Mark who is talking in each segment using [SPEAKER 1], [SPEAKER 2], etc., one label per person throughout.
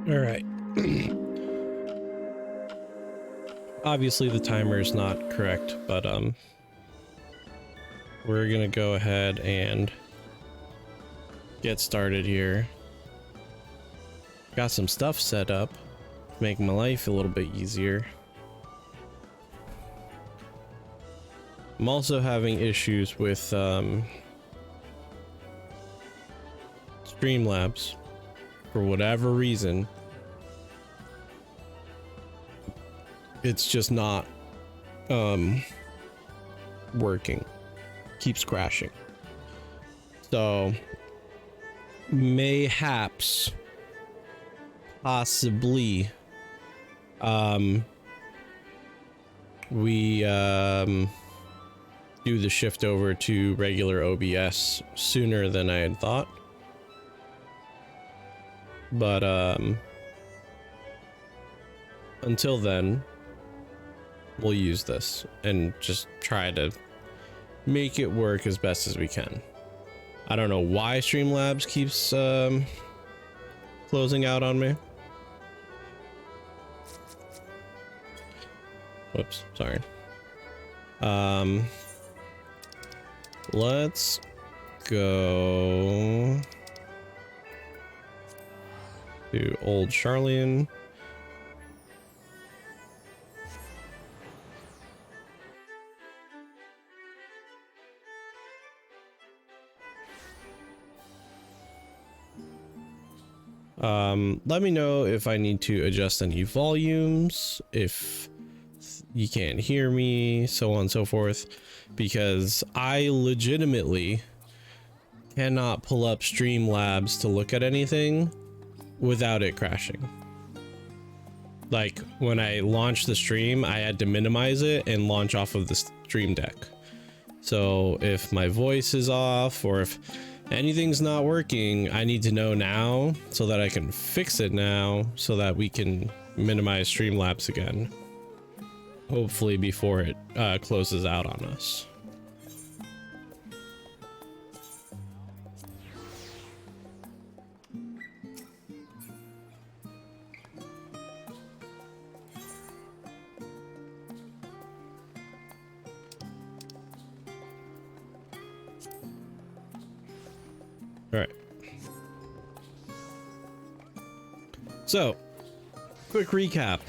[SPEAKER 1] All right. Obviously the timer is not correct, but we're gonna go ahead and get started here. Got some stuff set up to make my life a little bit easier. I'm also having issues with Streamlabs for whatever reason. It's just not working. Keeps crashing. So mayhaps, possibly, we do the shift over to regular OBS sooner than I had thought. But until then, we'll use this and just try to make it work as best as we can. I don't know why Streamlabs keeps closing out on me. Whoops, sorry. Let's go to old Charlian. Let me know if I need to adjust any volumes, if you can't hear me, so on and so forth, because I legitimately cannot pull up Streamlabs to look at anything without it crashing. Like when I launched the stream, I had to minimize it and launch off of the stream deck. So if my voice is off or if anything's not working, I need to know now so that I can fix it now so that we can minimize Streamlabs again. Hopefully before it closes out on us. All right. So, quick recap,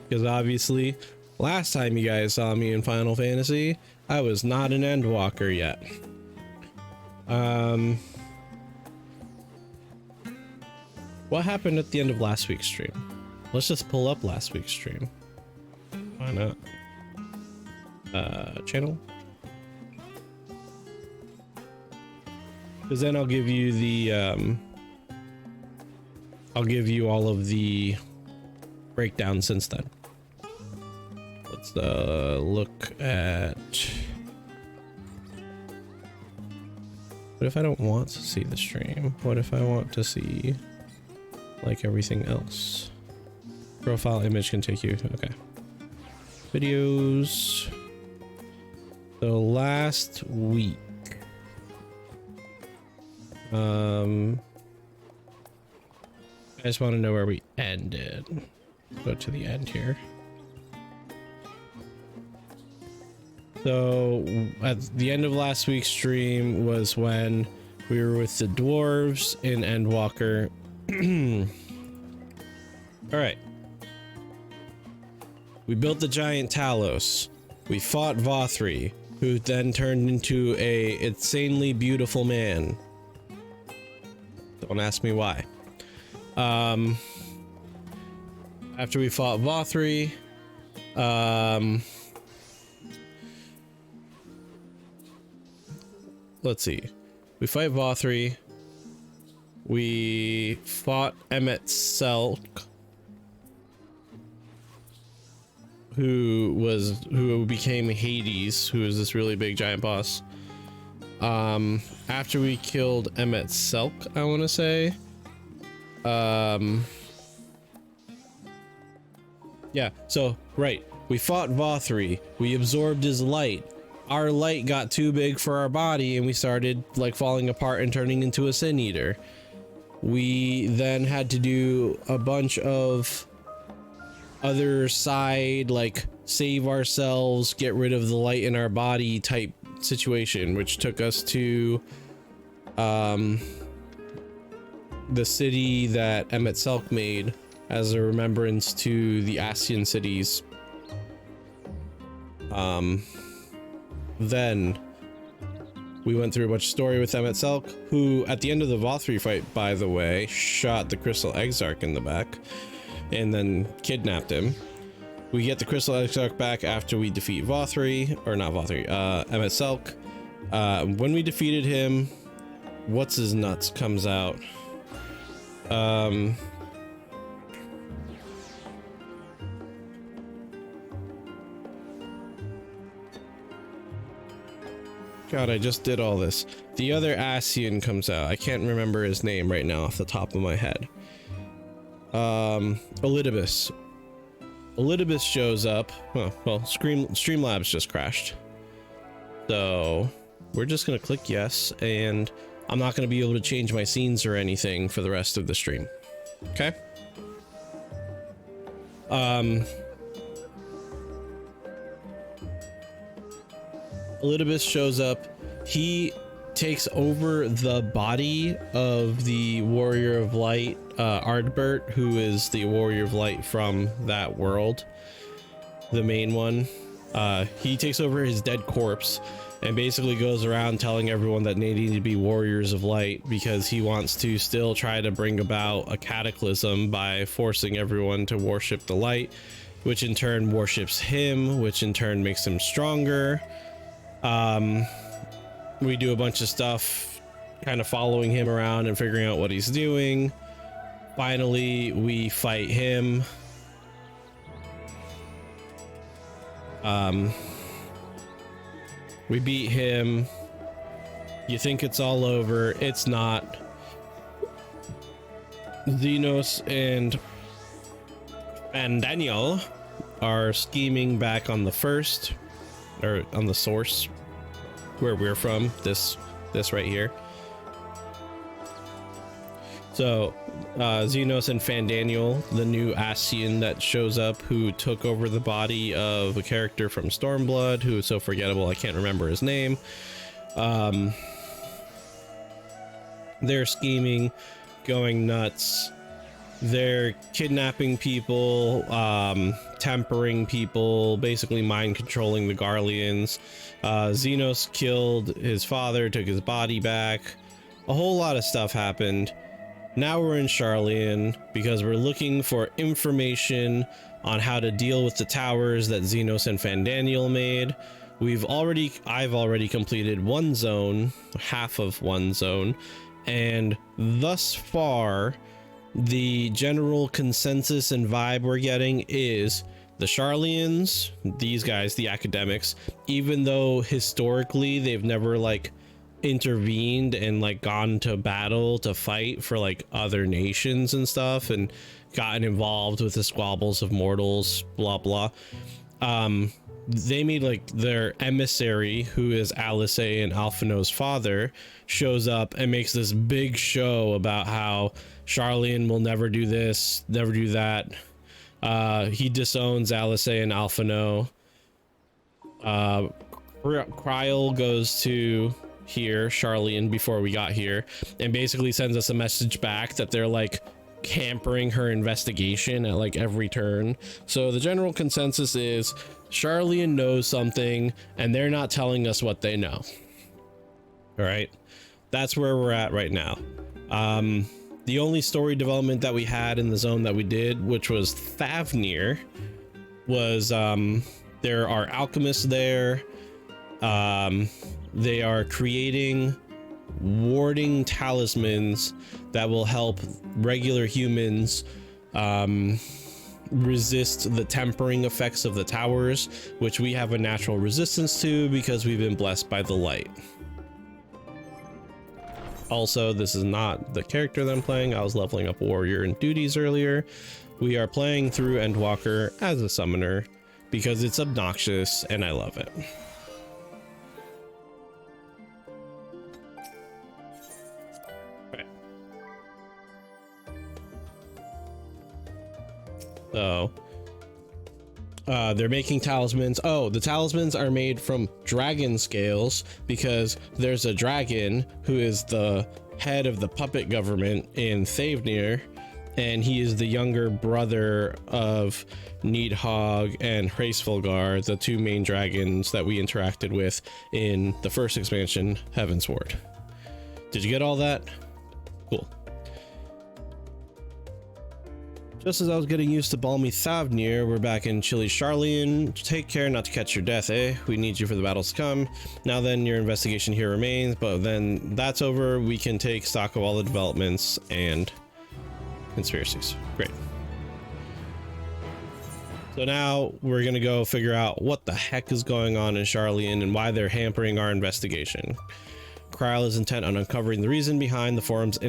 [SPEAKER 1] because obviously Last time you guys saw me in Final Fantasy, I was not an Endwalker yet. What happened at the end of last week's stream? Let's just pull up last week's stream. Why not? Channel? Because then I'll give you the I'll give you all of the breakdown since then. Let's look at... What if I don't want to see the stream? What if I want to see like everything else? Profile image can take you, okay. Videos. So last week, I just want to know where we ended. Go to the end here. So at the end of last week's stream was when we were with the dwarves in Endwalker. All right. We built the giant Talos. We fought Vothri, who then turned into a insanely beautiful man. Don't ask me why. After we fought Vothri, let's see. We fight Vothri. We fought Selk, who became Hades, who is this really big giant boss. After we killed Selk, I want to say. Yeah, so right, we fought Vothri. We absorbed his light. Our light got too big for our body and we started like falling apart and turning into a sin eater. We then had to do a bunch of other side, like save ourselves, get rid of the light in our body type situation, which took us to the city that Selk made as a remembrance to the Ascian cities. Then we went through a bunch of story with Selk, who at the end of the Vothri fight, by the way, shot the Crystal Exarch in the back and then kidnapped him. We get the Crystal Exarch back after we defeat Vothri, or not Vothri, Selk. When we defeated him, what's his nuts comes out. God, I just did all this. The other Ascian comes out. I can't remember his name right now off the top of my head. Elidibus. Elidibus shows up. Oh, well, Streamlabs just crashed. So we're just gonna click yes, and I'm not gonna be able to change my scenes or anything for the rest of the stream. Okay? Elidibus shows up. He takes over the body of the Warrior of Light, Ardbert, who is the Warrior of Light from that world, the main one. He takes over his dead corpse and basically goes around telling everyone that they need to be Warriors of Light because he wants to still try to bring about a cataclysm by forcing everyone to worship the light, which in turn worships him, which in turn makes him stronger. We do a bunch of stuff kind of following him around and figuring out what he's doing. Finally, we fight him. We beat him. You think it's all over. It's not. Xenos and Daniel are scheming back on the first, or on the source where we're from, this right here. So Xenos and Fandaniel, the new Ascian that shows up, who took over the body of a character from Stormblood, who is so forgettable I can't remember his name. They're scheming, going nuts. They're kidnapping people, tempering people, basically mind controlling the Garleans. Xenos killed his father, took his body back. A whole lot of stuff happened. Now we're in Sharlayan because we're looking for information on how to deal with the towers that Xenos and Fandaniel made. I've already completed one zone, half of one zone, and thus far, the general consensus and vibe we're getting is the Sharlayans, these guys, the academics, even though historically they've never like intervened and like gone to battle to fight for like other nations and stuff and gotten involved with the squabbles of mortals, blah blah, they made like their emissary, who is Alice and Alphino's father, shows up and makes this big show about how Sharlayan will never do this, never do that. He disowns Alice and Alphino. Kryl goes to here, Sharlayan, before we got here, and basically sends us a message back that they're like hampering her investigation at like every turn. So the general consensus is Sharlayan knows something and they're not telling us what they know. All right, that's where we're at right now. The only story development that we had in the zone that we did, which was Thavnir, was there are alchemists there. They are creating warding talismans that will help regular humans resist the tempering effects of the towers, which we have a natural resistance to because we've been blessed by the light. Also, this is not the character that I'm playing. I was leveling up warrior and duties earlier. We are playing through Endwalker as a summoner because it's obnoxious and I love it. So they're making talismans. Oh, the talismans are made from dragon scales because there's a dragon who is the head of the puppet government in Thavnir, and he is the younger brother of Needhogg and Hraesvelgar, the two main dragons that we interacted with in the first expansion, Heavensward. Did you get all that? Cool. Just as I was getting used to balmy Thavnir, we're back in chilly Sharlayan. Take care not to catch your death, eh? We need you for the battles to come. Now then, your investigation here remains, but then that's over, we can take stock of all the developments and conspiracies. Great. So now we're gonna go figure out what the heck is going on in Sharlayan and why they're hampering our investigation. Kryl is intent on uncovering the reason behind the Forum's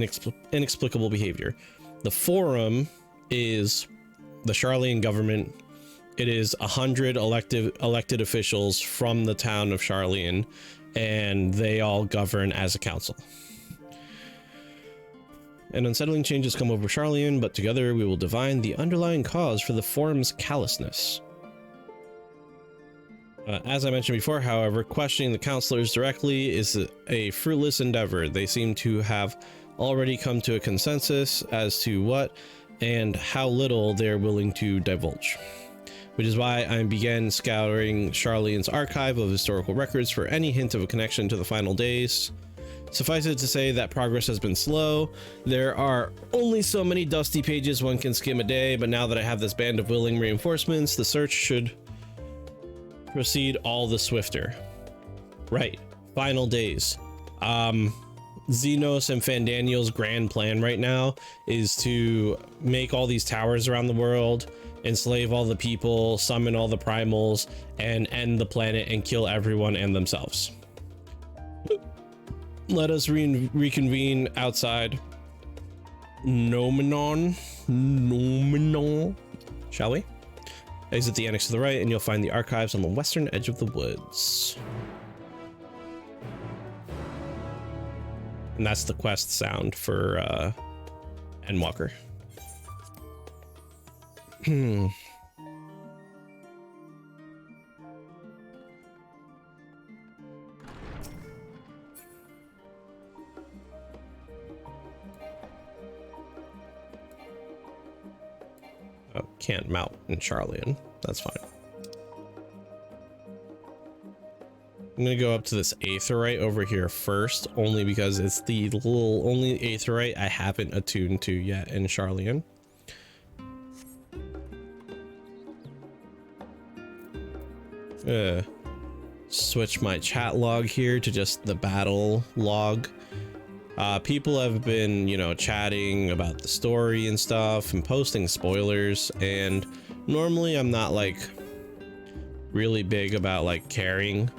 [SPEAKER 1] inexplicable behavior. The Forum is the Sharlayan government. It is 100 elected officials from the town of Sharlayan, and they all govern as a council. And unsettling changes come over Sharlayan, but together we will divine the underlying cause for the Forum's callousness. As I mentioned before, however, questioning the counselors directly is a fruitless endeavor. They seem to have already come to a consensus as to what and how little they're willing to divulge, which is why I began scouring Sharlayan's archive of historical records for any hint of a connection to the final days. Suffice it to say that progress has been slow. There are only so many dusty pages one can skim a day, but now that I have this band of willing reinforcements, the search should proceed all the swifter. Right, final days. Xenos and Fandaniel's grand plan right now is to make all these towers around the world, enslave all the people, summon all the primals, and end the planet and kill everyone and themselves. Let us reconvene outside Nomenon, shall we? Exit the annex to the right and you'll find the archives on the western edge of the woods. And that's the quest sound for Endwalker. Oh, can't mount in Charlian. That's fine. I'm gonna go up to this aetheryte over here first, only because it's the only aetheryte I haven't attuned to yet in Charlian. Switch my chat log here to just the battle log. People have been, you know, chatting about the story and stuff and posting spoilers, and normally I'm not like really big about like caring,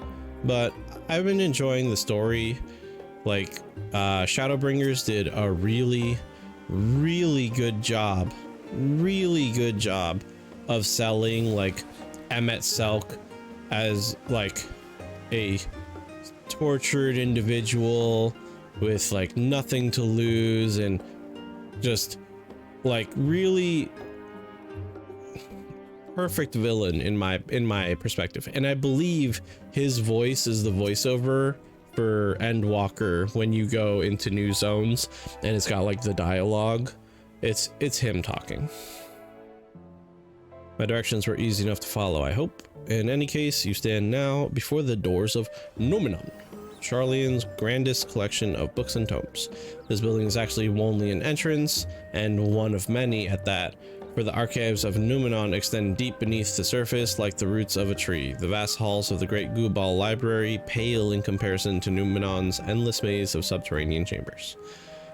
[SPEAKER 1] but I've been enjoying the story. Like Shadowbringers did a really good job of selling like Emmet Selk as like a tortured individual with like nothing to lose, and just like really perfect villain in my perspective. And I believe his voice is the voiceover for Endwalker when you go into new zones, and it's got like the dialogue. It's him talking. My directions were easy enough to follow, I hope. In any case, you stand now before the doors of Numenor, Charlian's grandest collection of books and tomes. This building is actually only an entrance, and one of many at that, for the archives of Numenor extend deep beneath the surface like the roots of a tree. The vast halls of the Great Gubal Library pale in comparison to Numenor's endless maze of subterranean chambers.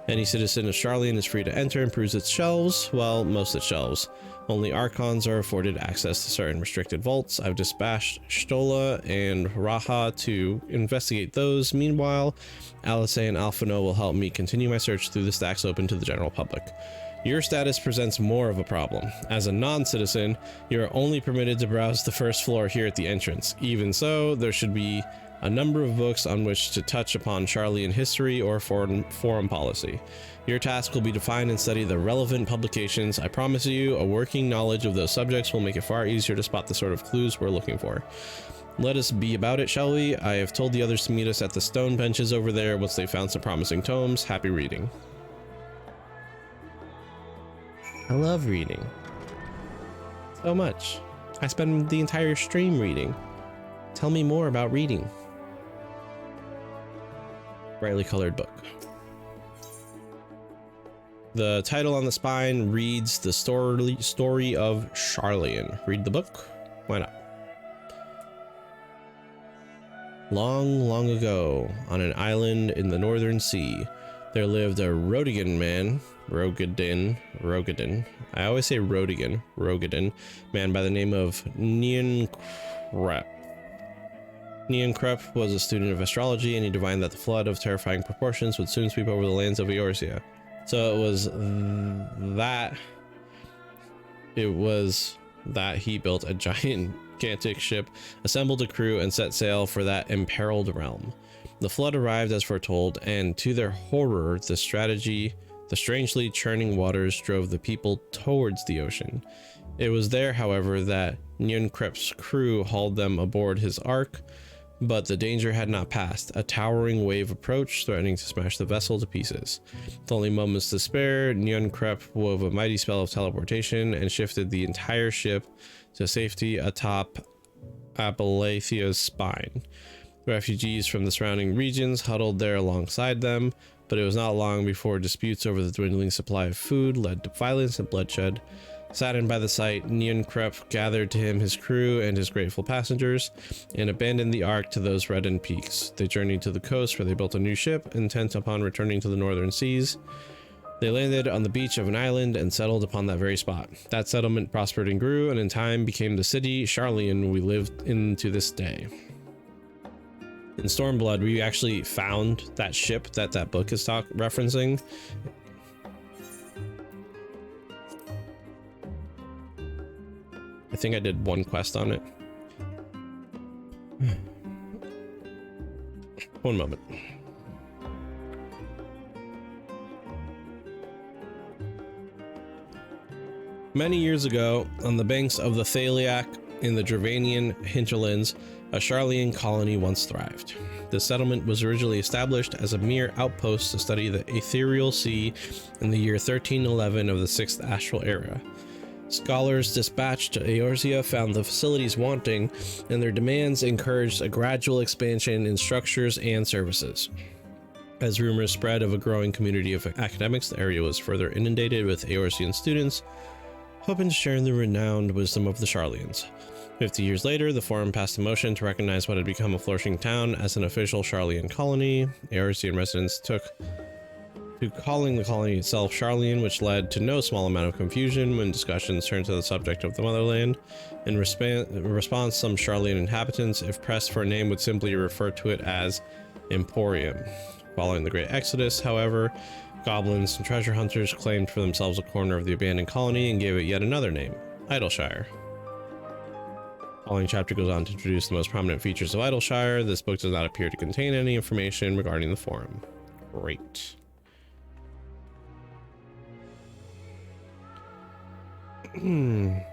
[SPEAKER 1] Any citizen of Charlian is free to enter and peruse its shelves, well, most its shelves. Only Archons are afforded access to certain restricted vaults. I've dispatched Stola and Raha to investigate those. Meanwhile, Alice and Alphino will help me continue my search through the stacks open to the general public. Your status presents more of a problem. As a non-citizen, you are only permitted to browse the first floor here at the entrance. Even so, there should be a number of books on which to touch upon Charlian history or foreign policy. Your task will be to find and study the relevant publications. I promise you, a working knowledge of those subjects will make it far easier to spot the sort of clues we're looking for. Let us be about it, shall we? I have told the others to meet us at the stone benches over there once they found some promising tomes. Happy reading. I love reading so much. I spend the entire stream reading. Tell me more about reading. Brightly colored book. The title on the spine reads The Story of Charlian. Read the book? Why not? Long ago, on an island in the northern sea, there lived a Rodigan man, Rogadin. I always say Rogadin, man by the name of Niankrep. Niankrep was a student of astrology, and he divined that the flood of terrifying proportions would soon sweep over the lands of Eorzea. So it was that he built a gigantic ship, assembled a crew, and set sail for that imperiled realm. The flood arrived as foretold, and to their horror, the strangely churning waters drove the people towards the ocean. It was there, however, that Niankrep's crew hauled them aboard his ark, but the danger had not passed. A towering wave approached, threatening to smash the vessel to pieces. With only moments to spare, Niankrep wove a mighty spell of teleportation and shifted the entire ship to safety atop Abalathia's spine. Refugees from the surrounding regions huddled there alongside them, but it was not long before disputes over the dwindling supply of food led to violence and bloodshed. Saddened by the sight, Niankrep gathered to him his crew and his grateful passengers, and abandoned the ark to those reddened peaks. They journeyed to the coast, where they built a new ship, intent upon returning to the northern seas. They landed on the beach of an island and settled upon that very spot. That settlement prospered and grew, and in time became the city Charlian we live in to this day. In Stormblood, we actually found that ship that book is referencing. I think I did one quest on it. One moment. Many years ago, on the banks of the Thaliak in the Dravanian hinterlands, a Charlian colony once thrived. The settlement was originally established as a mere outpost to study the ethereal sea in the year 1311 of the 6th astral era. Scholars dispatched to Eorzea found the facilities wanting, and their demands encouraged a gradual expansion in structures and services. As rumors spread of a growing community of academics, the area was further inundated with Eorzean students, hoping to share in the renowned wisdom of the Sharlayans. 50 years later, the Forum passed a motion to recognize what had become a flourishing town as an official Sharlayan colony. Eorzean residents took to calling the colony itself Sharlayan, which led to no small amount of confusion when discussions turned to the subject of the motherland. In response, some Sharlayan inhabitants, if pressed for a name, would simply refer to it as Emporium. Following the Great Exodus, however, goblins and treasure hunters claimed for themselves a corner of the abandoned colony and gave it yet another name, Idleshire. The following chapter goes on to introduce the most prominent features of Idleshire. This book does not appear to contain any information regarding the Forum. Great. In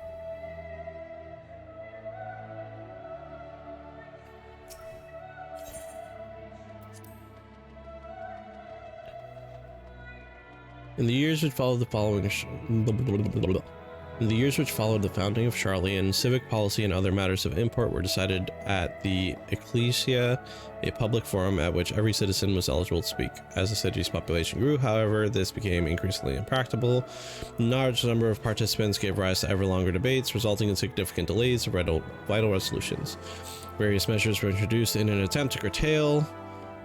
[SPEAKER 1] the years which followed the founding of Sharlayan, civic policy and other matters of import were decided at the Ecclesia, a public forum at which every citizen was eligible to speak. As the city's population grew, however, this became increasingly impractical. A large number of participants gave rise to ever longer debates, resulting in significant delays of vital resolutions. Various measures were introduced in an attempt to curtail,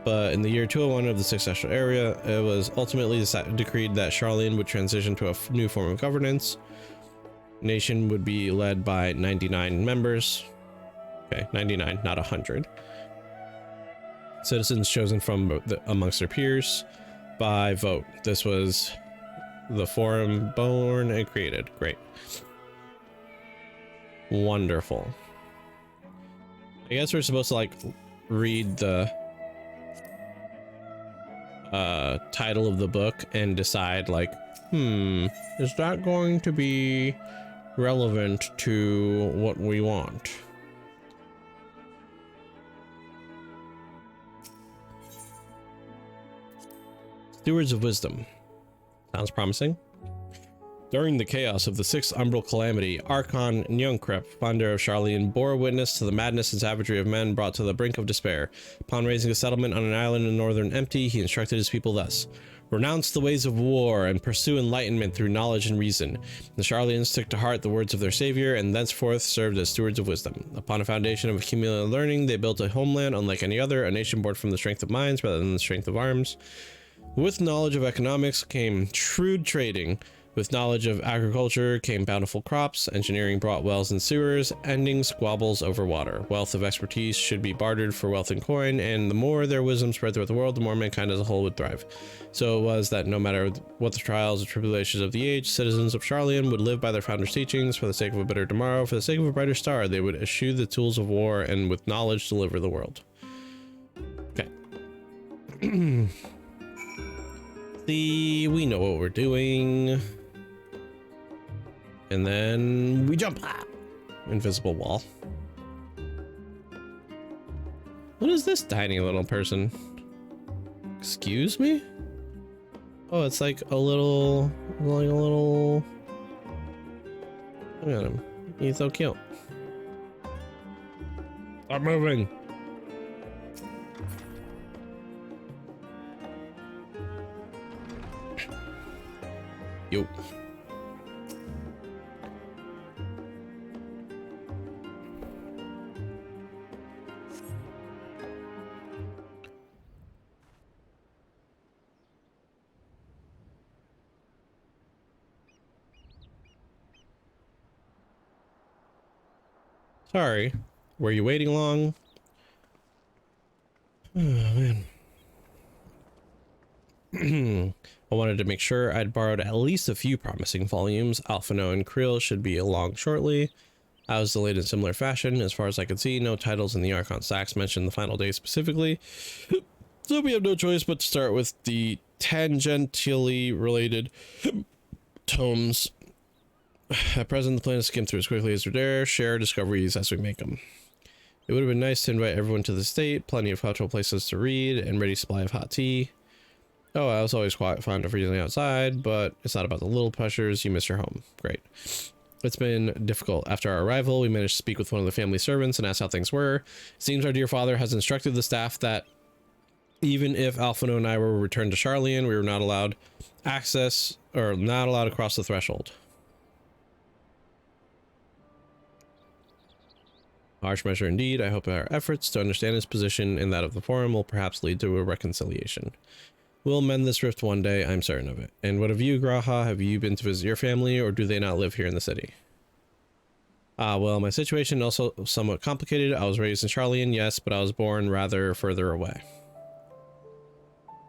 [SPEAKER 1] but in the year 201 of the Sixth Astral Area, it was ultimately decreed that Sharlayan would transition to a new form of governance. Nation would be led by 99 members. Okay, 99, not 100. Citizens chosen from amongst their peers by vote. This was the Forum born and created. Great. Wonderful. I guess we're supposed to like read the title of the book and decide like, is that going to be relevant to what we want? Stewards of Wisdom. Sounds promising. During the chaos of the Sixth Umbral Calamity, Archon Nyunkrep, founder of Sharlayan, bore witness to the madness and savagery of men brought to the brink of despair. Upon raising a settlement on an island in northern Empty, he instructed his people thus: renounce the ways of war and pursue enlightenment through knowledge and reason. The Sharlayans took to heart the words of their savior and thenceforth served as stewards of wisdom. Upon a foundation of accumulated learning, they built a homeland unlike any other, a nation born from the strength of minds rather than the strength of arms. With knowledge of economics came shrewd trading. With knowledge of agriculture came bountiful crops. Engineering brought wells and sewers, ending squabbles over water. Wealth of expertise should be bartered for wealth and coin, and the more their wisdom spread throughout the world, the more mankind as a whole would thrive. So it was that no matter what the trials and tribulations of the age, citizens of Sharlayan would live by their founder's teachings. For the sake of a better tomorrow, for the sake of a brighter star, they would eschew the tools of war and with knowledge deliver the world. Okay. See, we know what we're doing. And then we jump. Invisible wall. What is this tiny little person? Excuse me? Oh, it's like a little, Look at him. He's so cute. Stop moving. Yo. Sorry, were you waiting long? Oh, man. I wanted to make sure I'd borrowed at least a few promising volumes. Alphino and Krill should be along shortly. I was delayed in similar fashion. As far as I could see, no titles in the Archon stacks mention the final day specifically. So we have no choice but to start with the tangentially related tomes. At present, the plan is to skim through as quickly as we dare, share discoveries as we make them. It would have been nice to invite everyone to the state, plenty of cultural places to read, and ready supply of hot tea. Oh, I was always quite fond of reading outside, but it's not about the little pleasures. You miss your home. Great. It's been difficult. After our arrival, we managed to speak with one of the family servants and ask how things were. It seems our dear father has instructed the staff that even if Alphino and I were returned to Charlian, we were not allowed access or not allowed to cross the threshold. Harsh measure indeed. I hope our efforts to understand his position and that of the forum will perhaps lead to a reconciliation. We'll mend this rift one day, I'm certain of it. And what of you, Graha? Have you been to visit your family, or do they not live here in the city? Well, my situation also somewhat complicated. I was raised in Charlian, yes, but I was born rather further away.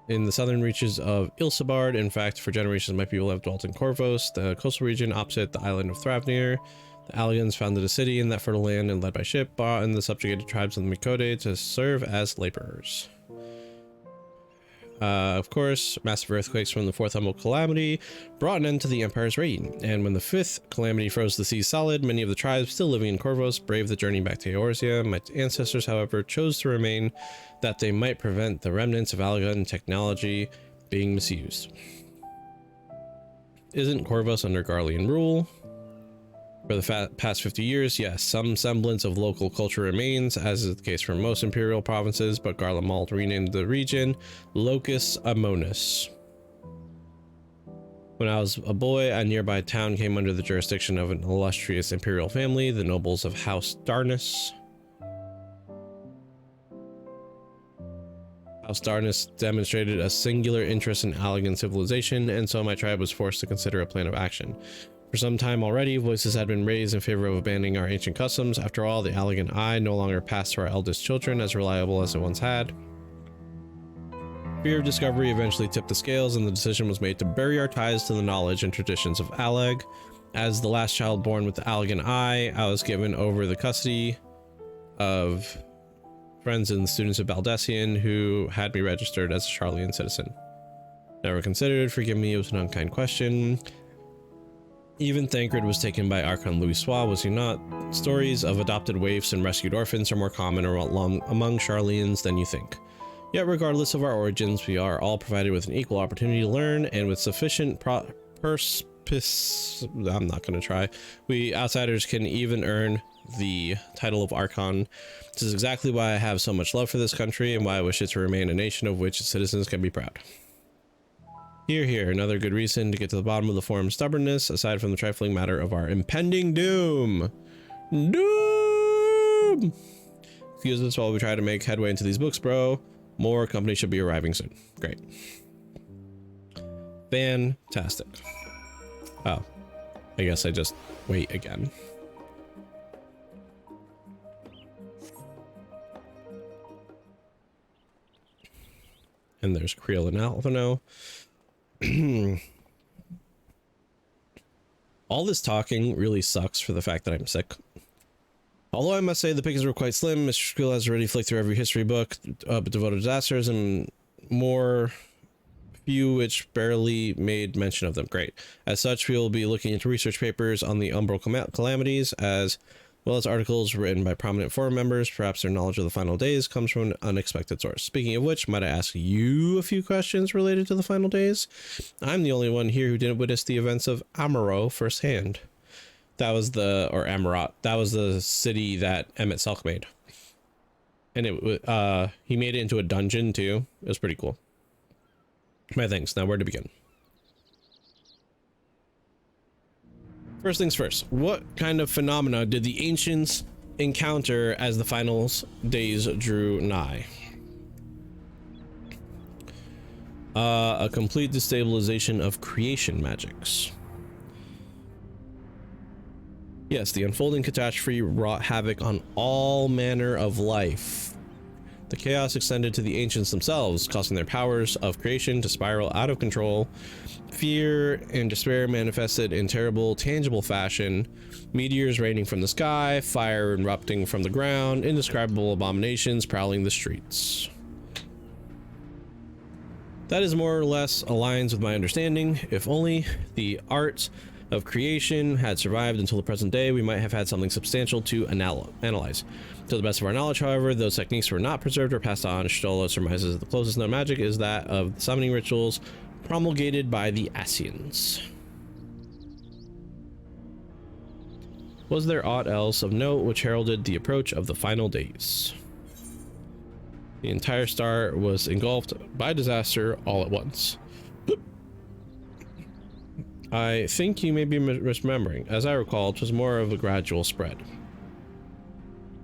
[SPEAKER 1] In the southern reaches of Ilsabard. In fact, for generations my people have dwelt in Corvos, the coastal region opposite the island of Thravnir. The Allians founded a city in that fertile land and led by ship, brought in the subjugated tribes of the Mikode to serve as laborers. Of course, massive earthquakes from the fourth Emerald Calamity brought an end to the Empire's reign, and when the fifth Calamity froze the sea solid, many of the tribes still living in Corvos braved the journey back to Eorzea. My ancestors, however, chose to remain that they might prevent the remnants of Allagan technology being misused. Isn't Corvos under Garlean rule? For the past 50 years, yes, some semblance of local culture remains, as is the case for most imperial provinces, but Garlemald renamed the region Locus Amonis. When I was a boy, a nearby town came under the jurisdiction of an illustrious imperial family, the nobles of House Darnus. House Darnus demonstrated a singular interest in Allagan civilization, and so my tribe was forced to consider a plan of action. For some time already, voices had been raised in favor of abandoning our ancient customs. After all, the Allagan Eye no longer passed to our eldest children as reliable as it once had. Fear of discovery eventually tipped the scales, and the decision was made to bury our ties to the knowledge and traditions of Allag. As the last child born with the Allagan Eye, I was given over the custody of friends and students of Baldessian who had me registered as a Charlian citizen. Never considered, forgive me, it was an unkind question. Even Thancred was taken by Archon Louis Sois, was he not? Stories of adopted waifs and rescued orphans are more common among Charlians than you think. Yet regardless of our origins, we are all provided with an equal opportunity to learn, and with sufficient I'm not going to try. We outsiders can even earn the title of Archon. This is exactly why I have so much love for this country, and why I wish it to remain a nation of which its citizens can be proud. Here, another good reason to get to the bottom of the forum's stubbornness, aside from the trifling matter of our impending doom. Excuse us while we try to make headway into these books, bro. More company should be arriving soon. Great. Fantastic. Oh, I guess I just wait again. And there's Creel and Alphino. All this talking really sucks for the fact that I'm sick. Although I must say the pickings were quite slim. Mr. Skrill has already flicked through every history book devoted to disasters, and more few which barely made mention of them. Great. As such, we will be looking into research papers on the Umbral Calamities, as well as articles written by prominent forum members. Perhaps their knowledge of the final days comes from an unexpected source. Speaking of which, might I ask you a few questions related to the final days? I'm the only one here who didn't witness the events of Amaro firsthand. That was or Amarat, that was the city that Emmett Selk made. And he made it into a dungeon too. It was pretty cool. My thanks. Now where to begin? First things first, what kind of phenomena did the ancients encounter as the final days drew nigh? A complete destabilization of creation magics. Yes, the unfolding catastrophe wrought havoc on all manner of life. The chaos extended to the ancients themselves, causing their powers of creation to spiral out of control. Fear and despair manifested in terrible, tangible fashion. Meteors raining from the sky, fire erupting from the ground, indescribable abominations prowling the streets. That is more or less aligns with my understanding. If only the art of creation had survived until the present day, we might have had something substantial to analyze. To the best of our knowledge, however, those techniques were not preserved or passed on. Stola surmises the closest known magic is that of the summoning rituals promulgated by the Asians. Was there aught else of note which heralded the approach of the final days? The entire star was engulfed by disaster all at once. I think you may be misremembering. As I recall, it was more of a gradual spread.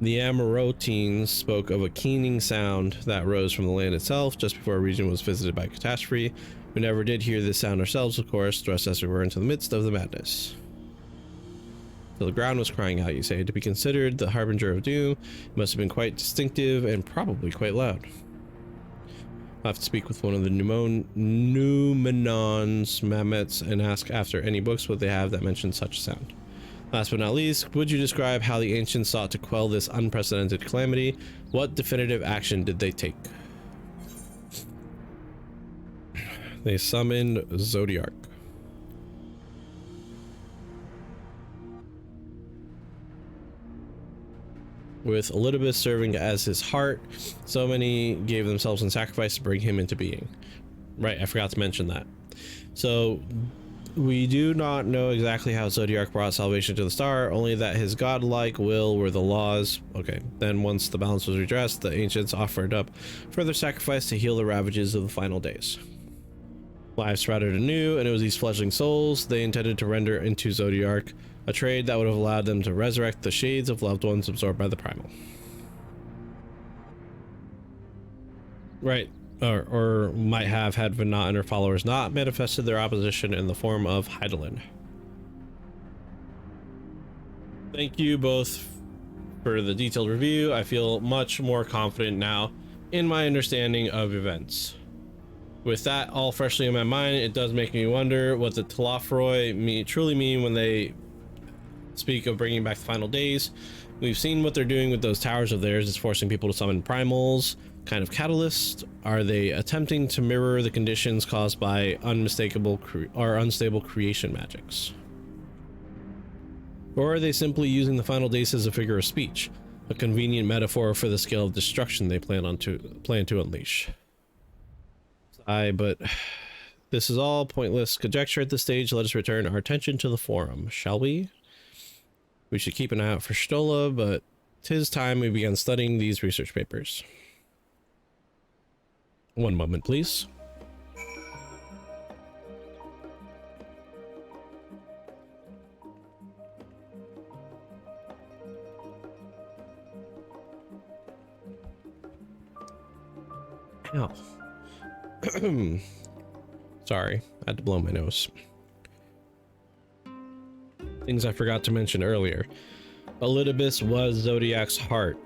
[SPEAKER 1] The Amarotines spoke of a keening sound that rose from the land itself just before a region was visited by catastrophe. We never did hear this sound ourselves, of course, thrust as we were into the midst of the madness. So the ground was crying out, you say. To be considered the harbinger of doom, it must have been quite distinctive and probably quite loud. I'll have to speak with one of the Numenon's Mamets and ask after any books what they have that mention such sound. Last but not least, would you describe how the ancients sought to quell this unprecedented calamity? What definitive action did they take? They summoned Zodiark. With Elidibus serving as his heart, so many gave themselves in sacrifice to bring him into being. Right, I forgot to mention that. So we do not know exactly how Zodiark brought salvation to the star, only that his godlike will were the laws. Okay, then once the balance was redressed, the ancients offered up further sacrifice to heal the ravages of the final days. Lives sprouted anew, and it was these fledgling souls they intended to render into Zodiark, a trade that would have allowed them to resurrect the shades of loved ones absorbed by the primal. Right. Or might have had Venat and her followers not manifested their opposition in the form of Hydaelyn. Thank you both for the detailed review. I feel much more confident now in my understanding of events. With that all freshly in my mind, it does make me wonder what the Telafroi truly mean when they speak of bringing back the final days. We've seen what they're doing with those towers of theirs. It's forcing people to summon primals. Kind of catalyst. Are they attempting to mirror the conditions caused by unstable creation magics? Or are they simply using the final days as a figure of speech, a convenient metaphor for the scale of destruction they plan to unleash? But this is all pointless conjecture at this stage. Let us return our attention to the forum, shall we? We should keep an eye out for Stola, but 'tis time we began studying these research papers. One moment, please. Ow. Sorry, I had to blow my nose. Things I forgot to mention earlier. Elidibus was Zodiac's heart.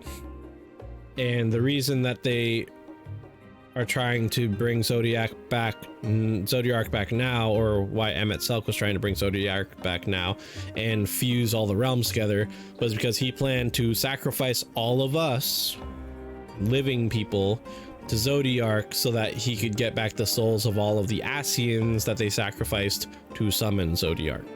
[SPEAKER 1] And the reason that they are trying to bring Zodiark back now, or why Emmet Selk was trying to bring Zodiark back now and fuse all the realms together, was because he planned to sacrifice all of us living people to Zodiark so that he could get back the souls of all of the Ascians that they sacrificed to summon Zodiark.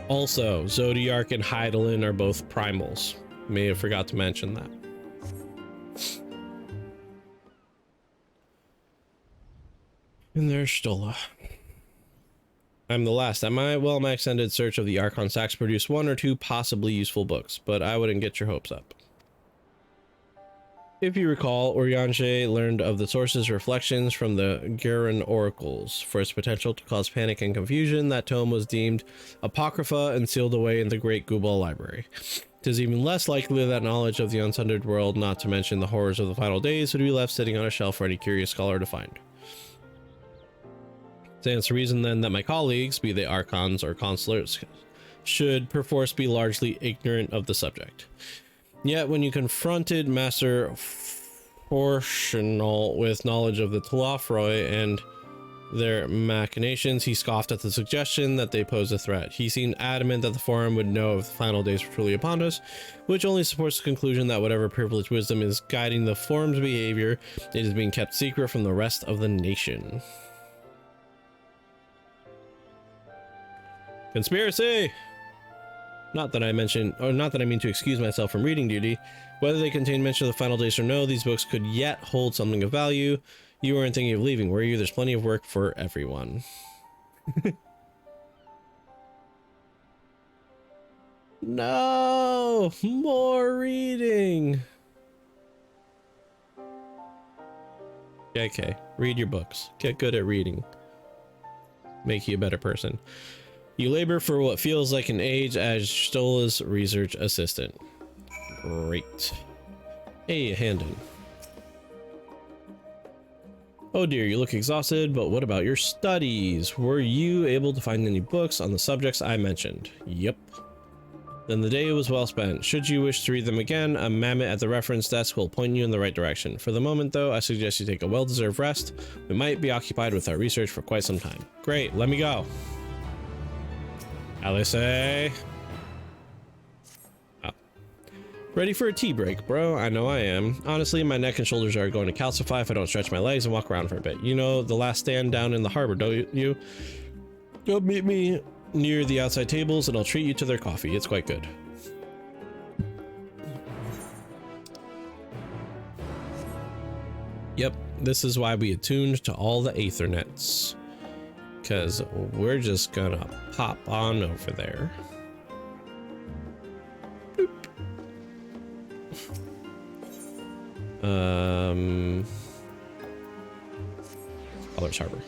[SPEAKER 1] Also, Zodiark and Hydaelyn are both primals. May have forgot to mention that. And there's Stola. I'm the last. My extended search of the Archon stacks produced one or two possibly useful books, but I wouldn't get your hopes up. If you recall, Urianger learned of the source's reflections from the Gurren oracles. For its potential to cause panic and confusion, that tome was deemed apocrypha and sealed away in the Great Gubal Library. It is even less likely that knowledge of the unsundered world, not to mention the horrors of the final days, would be left sitting on a shelf for any curious scholar to find. Stands to reason then that my colleagues, be they archons or consulates, should perforce be largely ignorant of the subject. Yet when you confronted Master Fortional with knowledge of the Telafroi and their machinations, he scoffed at the suggestion that they pose a threat. He seemed adamant that the forum would know if the final days were truly upon us, which only supports the conclusion that whatever privileged wisdom is guiding the forum's behavior, it is being kept secret from the rest of the nation. Conspiracy! Not that I mean to excuse myself from reading duty. Whether they contain mention of the final days or no, these books could yet hold something of value. You weren't thinking of leaving, were you? There's plenty of work for everyone. No! More reading! Okay, read your books. Get good at reading. Make you a better person. You labor for what feels like an age as Stola's research assistant. Great. Hey, Handon. Oh dear, you look exhausted, but what about your studies? Were you able to find any books on the subjects I mentioned? Yep. Then the day was well spent. Should you wish to read them again, a mammoth at the reference desk will point you in the right direction. For the moment, though, I suggest you take a well-deserved rest. We might be occupied with our research for quite some time. Great, let me go. Alice. Oh. Ready for a tea break, bro? I know I am. Honestly, my neck and shoulders are going to calcify if I don't stretch my legs and walk around for a bit. You know the last stand down in the harbor, don't you? Go meet me near the outside tables and I'll treat you to their coffee. It's quite good. Yep, this is why we attuned to all the Aethernets. Because we're just gonna pop on over there. Boop. Scholars Harbor.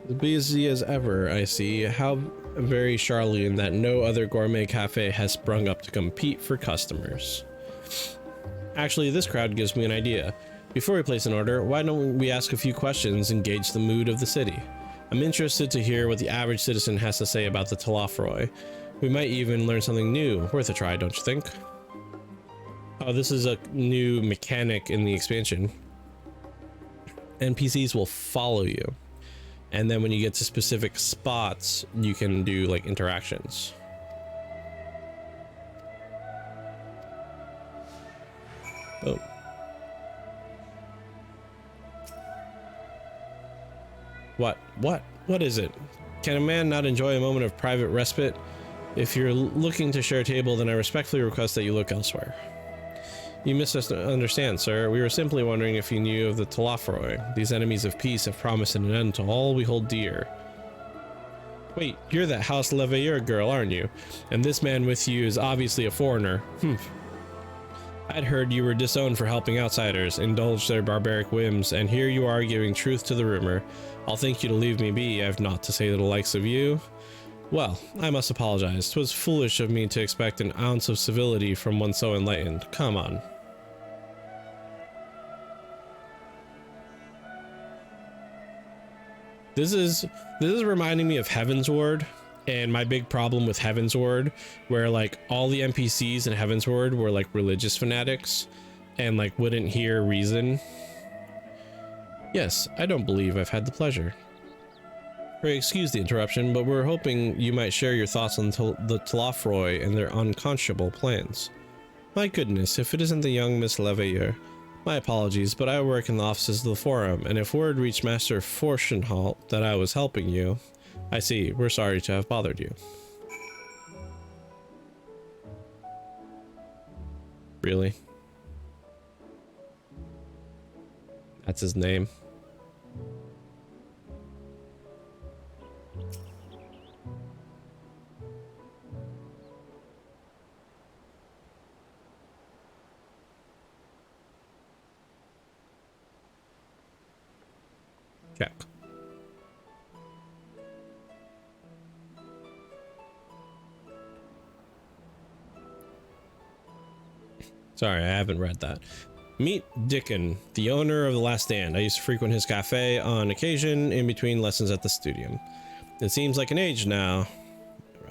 [SPEAKER 1] As busy as ever, I see. How very Charlene that no other gourmet cafe has sprung up to compete for customers. Actually, this crowd gives me an idea. Before we place an order, why don't we ask a few questions and gauge the mood of the city? I'm interested to hear what the average citizen has to say about the Talafroi. We might even learn something new. Worth a try, don't you think? Oh, this is a new mechanic in the expansion. NPCs will follow you. And then when you get to specific spots, you can do like interactions. Oh. What is it? Can a man not enjoy a moment of private respite? If you're looking to share a table, then I respectfully request that you look elsewhere. You misunderstand, sir. We were simply wondering if you knew of the Talafroi. These enemies of peace have promised an end to all we hold dear. Wait, you're that House Leveilleur girl, aren't you? And this man with you is obviously a foreigner. I'd heard you were disowned for helping outsiders, indulge their barbaric whims, and here you are giving truth to the rumor. I'll thank you to leave me be, I've naught to say to the likes of you. Well, I must apologize. 'Twas foolish of me to expect an ounce of civility from one so enlightened. Come on. This is reminding me of Heaven's Ward and my big problem with Heaven's Ward, where like all the NPCs in Heaven's Ward were like religious fanatics and like wouldn't hear reason. Yes, I don't believe I've had the pleasure. Excuse the interruption, but we're hoping you might share your thoughts on the Talafroi and their unconscionable plans. My goodness, if it isn't the young Miss Leveilleur. My apologies, but I work in the offices of the Forum, and if word reached Master Forschenhalt that I was helping you, I see. We're sorry to have bothered you. Really? That's his name. Check. Sorry, I haven't read that. Meet Dickon, the owner of The Last Stand. I used to frequent his cafe on occasion in between lessons at the studio. It seems like an age now.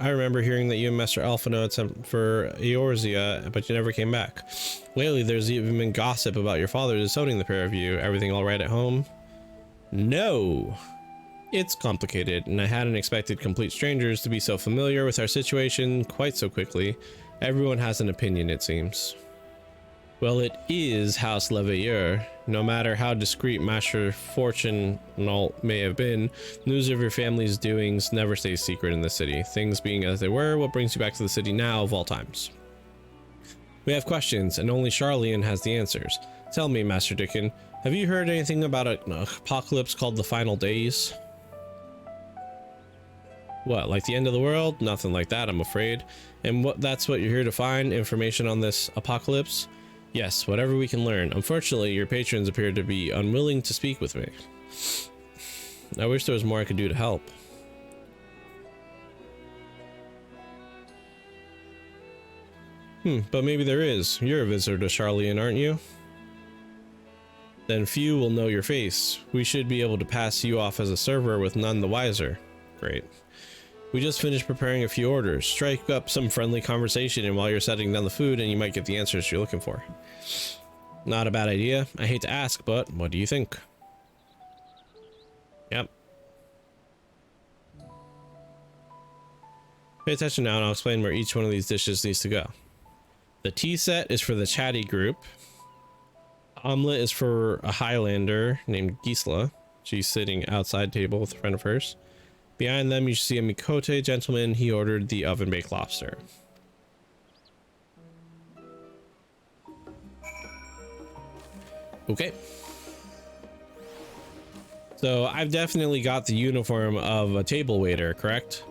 [SPEAKER 1] I remember hearing that you and Master Alphino had sent for Eorzea, but you never came back. Lately, there's even been gossip about your father disowning the pair of you. Everything all right at home? No. It's complicated, and I hadn't expected complete strangers to be so familiar with our situation quite so quickly. Everyone has an opinion, it seems. Well, it is House Leveilleur. No matter how discreet Master Fortune may have been, news of your family's doings never stays secret in the city. Things being as they were, what brings you back to the city now of all times? We have questions, and only Charlene has the answers. Tell me, Master Dickon, have you heard anything about an apocalypse called the Final Days? What, like the end of the world? Nothing like that, I'm afraid. And that's what you're here to find? Information on this apocalypse? Yes, whatever we can learn. Unfortunately, your patrons appear to be unwilling to speak with me. I wish there was more I could do to help. But maybe there is. You're a visitor to Charlene, aren't you? Then few will know your face. We should be able to pass you off as a server with none the wiser. Great. We just finished preparing a few orders. Strike up some friendly conversation and while you're setting down the food and you might get the answers you're looking for. Not a bad idea. I hate to ask, but what do you think? Yep. Pay attention now and I'll explain where each one of these dishes needs to go. The tea set is for the chatty group. Omelet is for a Highlander named Gisela. She's sitting outside table with a friend of hers. Behind them, you see a Mikote gentleman. He ordered the oven-baked lobster. Okay. So I've definitely got the uniform of a table waiter, correct?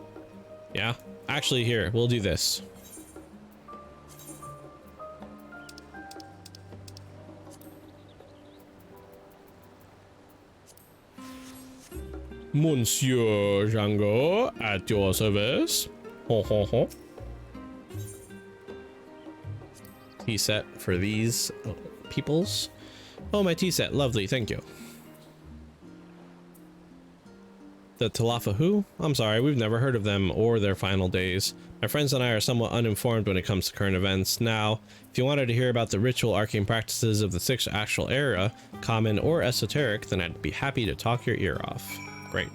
[SPEAKER 1] Yeah. Actually, here, we'll do this. Monsieur Django, at your service. Ho ho ho. Tea set for these peoples. Oh, my tea set. Lovely, thank you. The Talafa who? I'm sorry, we've never heard of them or their final days. My friends and I are somewhat uninformed when it comes to current events. Now, if you wanted to hear about the ritual arcane practices of the 6th actual era, common or esoteric, then I'd be happy to talk your ear off. Great.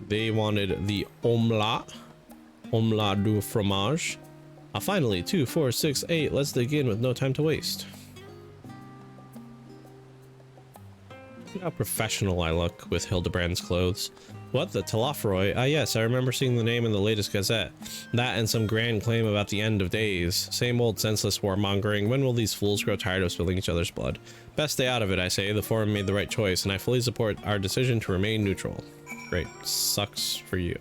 [SPEAKER 1] They wanted the omelette du fromage. Finally, 2, 4, 6, 8. Let's dig in with no time to waste. Look how professional I look with Hildebrand's clothes. What, the Talafroy? Ah yes, I remember seeing the name in the latest gazette. That and some grand claim about the end of days. Same old senseless warmongering. When will these fools grow tired of spilling each other's blood? Best stay out of it, I say. The forum made the right choice, and I fully support our decision to remain neutral. Great. Sucks for you.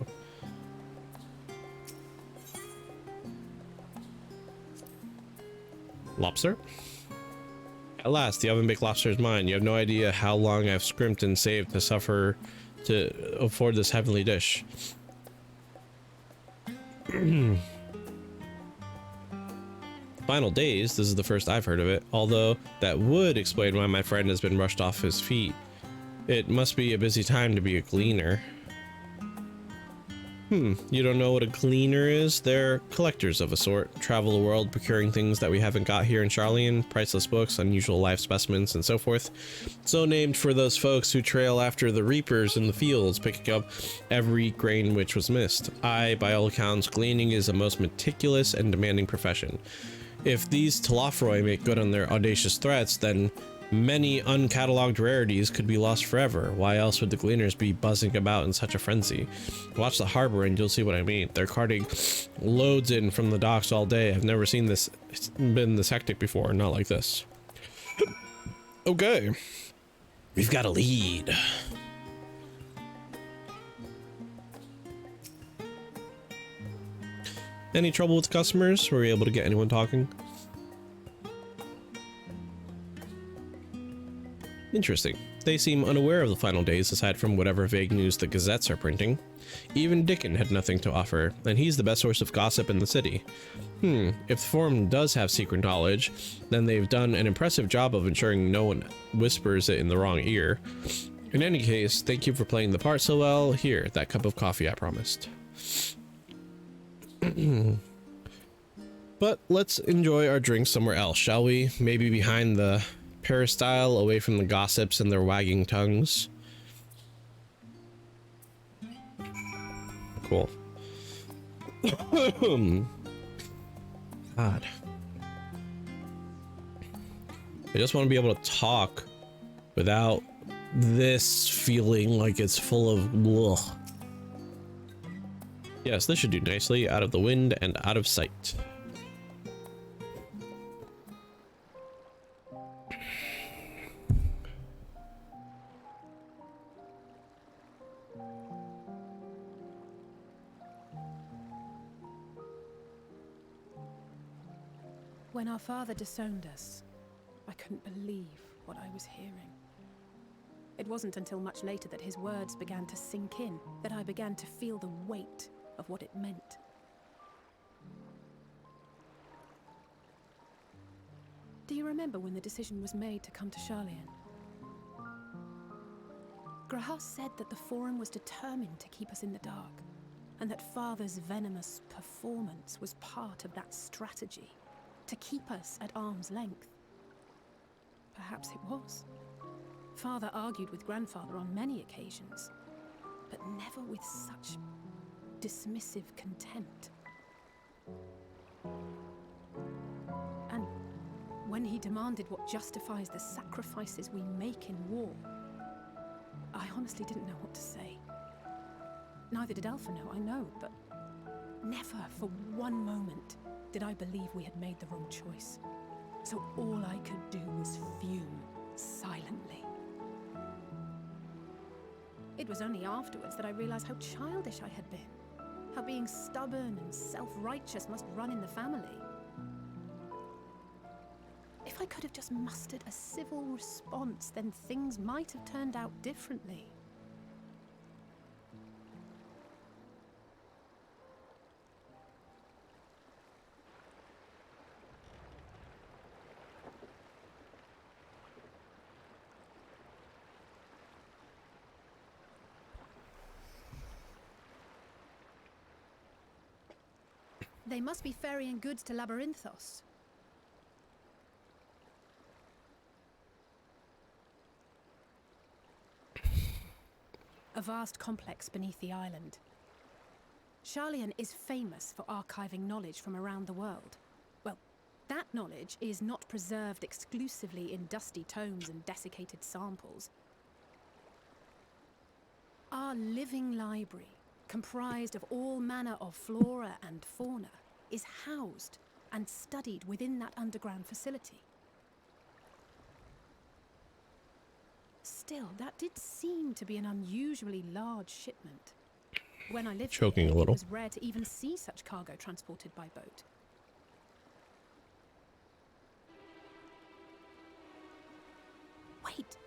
[SPEAKER 1] Lobster? At last, the oven-baked lobster is mine. You have no idea how long I've scrimped and saved to afford this heavenly dish. Final days, this is the first I've heard of it, although that would explain why my friend has been rushed off his feet. It must be a busy time to be a gleaner. You don't know what a gleaner is? They're collectors of a sort, travel the world procuring things that we haven't got here in Charlene, priceless books, unusual life specimens, and so forth. So named for those folks who trail after the reapers in the fields, picking up every grain which was missed. By all accounts, gleaning is a most meticulous and demanding profession. If these Talafroy make good on their audacious threats, then many uncatalogued rarities could be lost forever. Why else would the gleaners be buzzing about in such a frenzy? Watch the harbor and you'll see what I mean. They're carting loads in from the docks all day. I've never seen this been this hectic before, not like this. Okay. We've got a lead. Any trouble with customers? Were we able to get anyone talking? Interesting. They seem unaware of the final days aside from whatever vague news the gazettes are printing. Even Dickon had nothing to offer, and he's the best source of gossip in the city. If the forum does have secret knowledge, then they've done an impressive job of ensuring no one whispers it in the wrong ear. In any case, thank you for playing the part so well. Here, that cup of coffee I promised. But let's enjoy our drinks somewhere else, shall we? Maybe behind the peristyle away from the gossips and their wagging tongues. Cool. God. I just want to be able to talk without this feeling like it's full of ugh. Yes, this should do nicely. Out of the wind and out of sight.
[SPEAKER 2] When our father disowned us, I couldn't believe what I was hearing. It wasn't until much later that his words began to sink in, that I began to feel the weight of what it meant. Do you remember when the decision was made to come to Charlian? Grahas said that the Forum was determined to keep us in the dark, and that Father's venomous performance was part of that strategy, to keep us at arm's length. Perhaps it was. Father argued with Grandfather on many occasions, but never with such dismissive contempt. And when he demanded what justifies the sacrifices we make in war, I honestly didn't know what to say. Neither did Alpha know, I know, but never for one moment did I believe we had made the wrong choice. So all I could do was fume silently. It was only afterwards that I realized how childish I had been. How being stubborn and self-righteous must run in the family. If I could have just mustered a civil response, then things might have turned out differently. They must be ferrying goods to Labyrinthos. A vast complex beneath the island. Charlian is famous for archiving knowledge from around the world. Well, that knowledge is not preserved exclusively in dusty tomes and desiccated samples. Our living library, comprised of all manner of flora and fauna, is housed and studied within that underground facility. Still, that did seem to be an unusually large shipment. When I lived
[SPEAKER 1] Choking
[SPEAKER 2] here,
[SPEAKER 1] a little.
[SPEAKER 2] it was rare to even see such cargo transported by boat. Wait,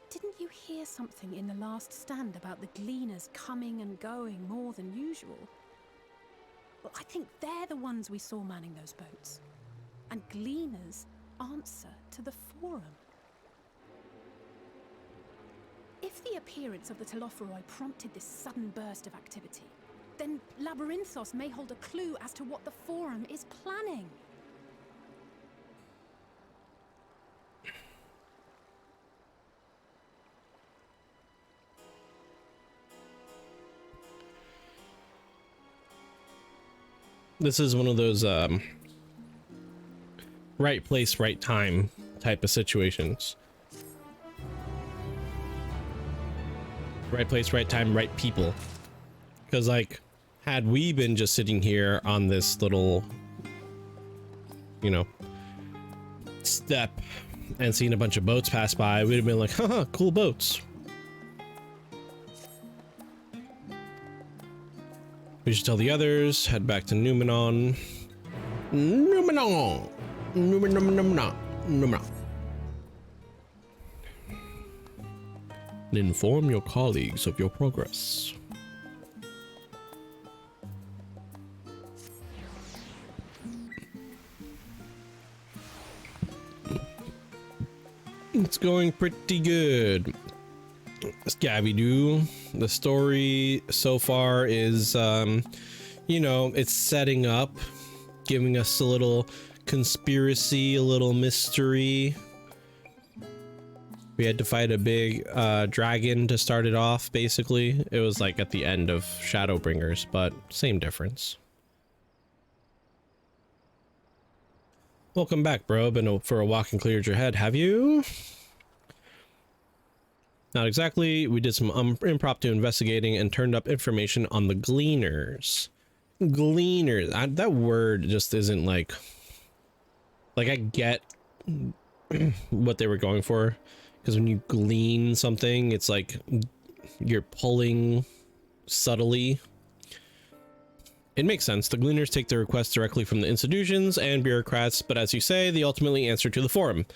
[SPEAKER 2] didn't you hear something in the last stand about the gleaners coming and going more than usual? Well, I think they're the ones we saw manning those boats. And gleaners answer to the Forum. If the appearance of the Telophoroi prompted this sudden burst of activity, then Labyrinthos may hold a clue as to what the Forum is planning.
[SPEAKER 1] This is one of those right place, right time type of situations. Right place, right time, right people. Because, like, had we been just sitting here on this little, you know, step and seen a bunch of boats pass by, we'd have been like, haha, cool boats. We should tell the others, head back to Numenon. Numenon! Numenon. And inform your colleagues of your progress. It's going pretty good. Scabby-Doo. The story so far is, you know, it's setting up, giving us a little conspiracy, a little mystery, We had to fight a big dragon to start it off, basically. It was like at the end of Shadowbringers, but same difference. Welcome back, bro. Been for a walk and cleared your head, have you? Not exactly. We did some impromptu investigating and turned up information on the Gleaners. Gleaners. That word just isn't like I get what they were going for. Because when you glean something, it's like you're pulling subtly. It makes sense. The Gleaners take their requests directly from the institutions and bureaucrats, but as you say, they ultimately answer to the Forum.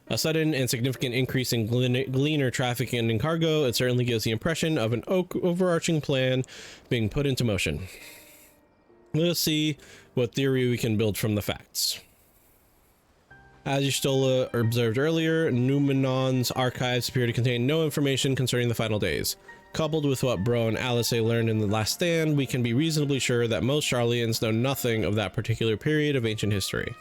[SPEAKER 1] A sudden and significant increase in Gleaner traffic and in cargo, it certainly gives the impression of an overarching plan being put into motion. Let us see what theory we can build from the facts. As Y'shtola observed earlier, Numenon's archives appear to contain no information concerning the final days. Coupled with what Bro and Alice learned in The Last Stand, we can be reasonably sure that most Sharlayans know nothing of that particular period of ancient history.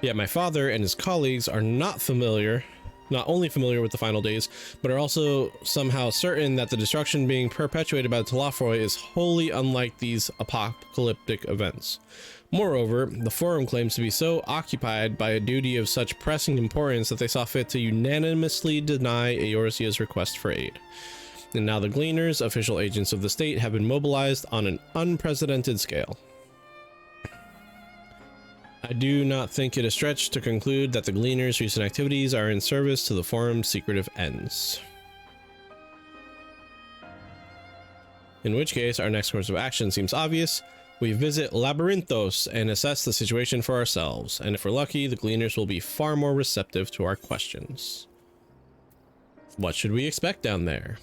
[SPEAKER 1] Yet my father and his colleagues are not only familiar with the final days, but are also somehow certain that the destruction being perpetuated by the Telafroi is wholly unlike these apocalyptic events. Moreover, the Forum claims to be so occupied by a duty of such pressing importance that they saw fit to unanimously deny Eorzea's request for aid. And now the Gleaners, official agents of the state, have been mobilized on an unprecedented scale. I do not think it a stretch to conclude that the Gleaners' recent activities are in service to the Forum's secretive ends. In which case, our next course of action seems obvious. We visit Labyrinthos and assess the situation for ourselves, and if we're lucky, the Gleaners will be far more receptive to our questions. What should we expect down there?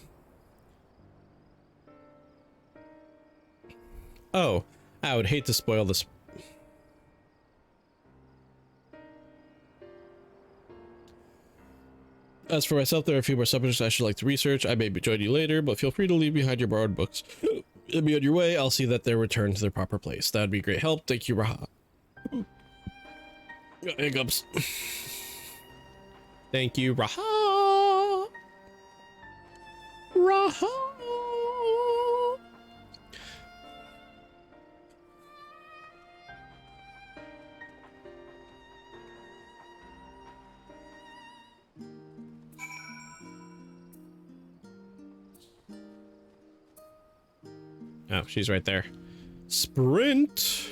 [SPEAKER 1] Oh, I would hate to spoil this. As for myself, there are a few more subjects I should like to research. I may join you later, but feel free to leave behind your borrowed books. Be on your way. I'll see that they're returned to their proper place. That'd be great help. Thank you, Raha. Got hiccups. Thank you, Raha. Raha. Oh, she's right there. Sprint.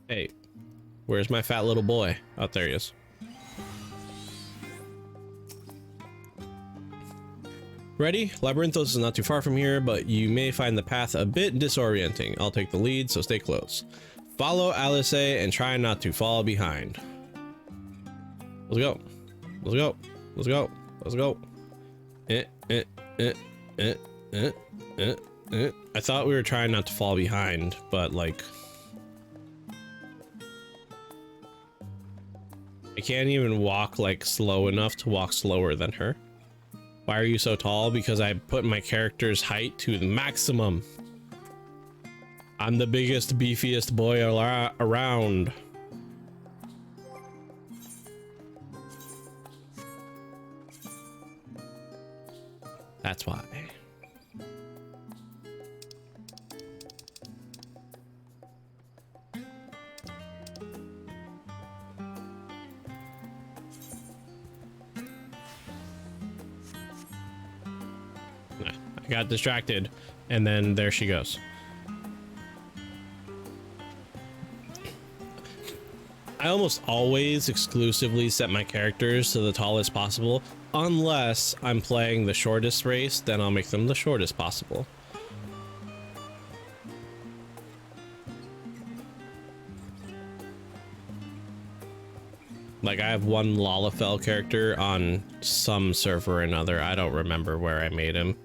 [SPEAKER 1] Hey, where's my fat little boy? Oh, there he is. Ready? Labyrinthos is not too far from here, but you may find the path a bit disorienting. I'll take the lead, so stay close. Follow Alice and try not to fall behind. Let's go. Let's go. Let's go. Let's go. I thought we were trying not to fall behind, but like I can't even walk like slow enough to walk slower than her. Why are you so tall? Because I put my character's height to the maximum. I'm the biggest, beefiest boy around. That's why. I got distracted, and then there she goes. I almost always exclusively set my characters to the tallest possible, unless I'm playing the shortest race, then I'll make them the shortest possible. Like, I have one Lalafell character on some server or another. I don't remember where I made him.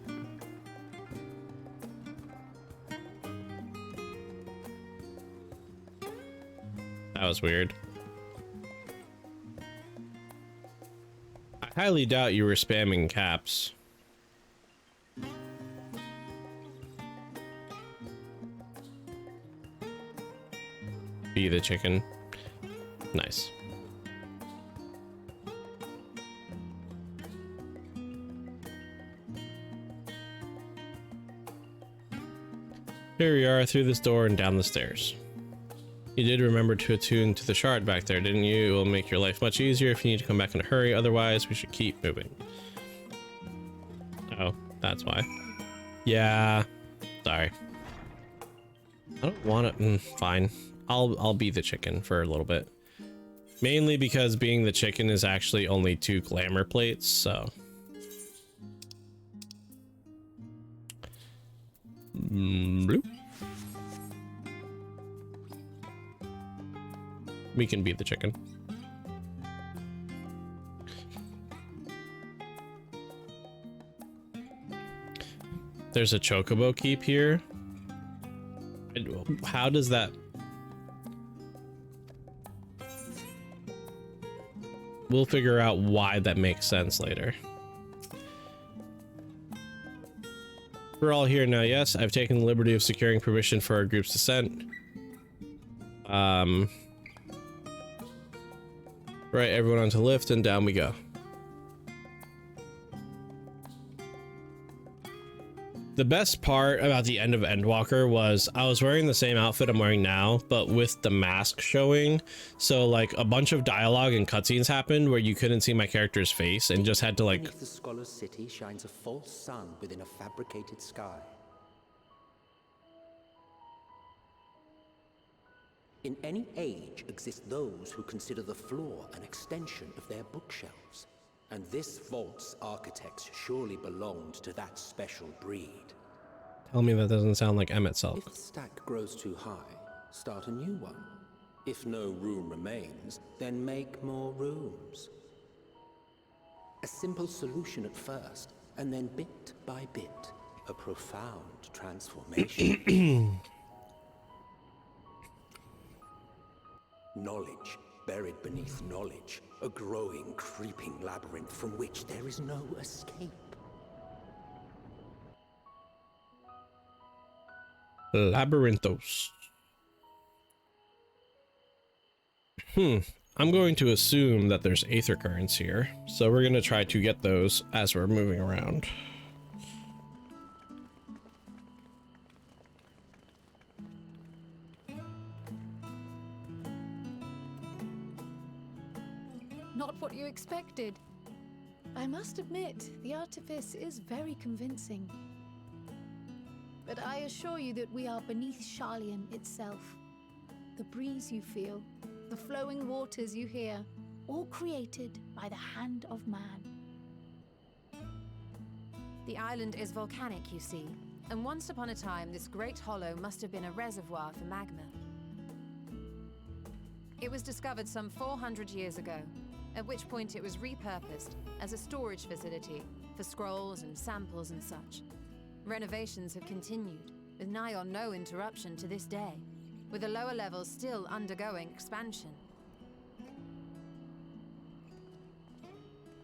[SPEAKER 1] That was weird. I highly doubt you were spamming caps. Be the chicken. Nice. Here we are, through this door and down the stairs. You did remember to attune to the shard back there, didn't you? It will make your life much easier if you need to come back in a hurry, otherwise we should keep moving. Oh, that's why. Yeah, sorry. I don't want to, fine. I'll be the chicken for a little bit. Mainly because being the chicken is actually only 2 glamour plates, so. Bloop. We can be the chicken. There's a chocobo keep here. How does that? We'll figure out why that makes sense later. We're all here now, yes. I've taken the liberty of securing permission for our group's descent. Right, everyone onto lift and down we go. The best part about the end of Endwalker was I was wearing the same outfit I'm wearing now, but with the mask showing. So like a bunch of dialogue and cutscenes happened where you couldn't see my character's face and just had to like.
[SPEAKER 3] Beneath the scholar's city shines a false sun within a fabricated sky. In any age exist those who consider the floor an extension of their bookshelves. And this vault's architects surely belonged to that special breed.
[SPEAKER 1] Tell me that doesn't sound like Emmett Selk.
[SPEAKER 3] If the stack grows too high, start a new one. If no room remains, then make more rooms. A simple solution at first, and then bit by bit, a profound transformation. Knowledge buried beneath knowledge, a growing, creeping labyrinth from which there is no escape.
[SPEAKER 1] Labyrinthos. I'm going to assume that there's aether currents here, so we're going to try to get those as we're moving around.
[SPEAKER 2] Not what you expected. I must admit, the artifice is very convincing. But I assure you that we are beneath Sharlayan itself. The breeze you feel, the flowing waters you hear, all created by the hand of man.
[SPEAKER 4] The island is volcanic, you see, and once upon a time this great hollow must have been a reservoir for magma. It was discovered some 400 years ago, at which point it was repurposed as a storage facility for scrolls and samples and such. Renovations have continued, with nigh on no interruption to this day, with the lower levels still undergoing expansion.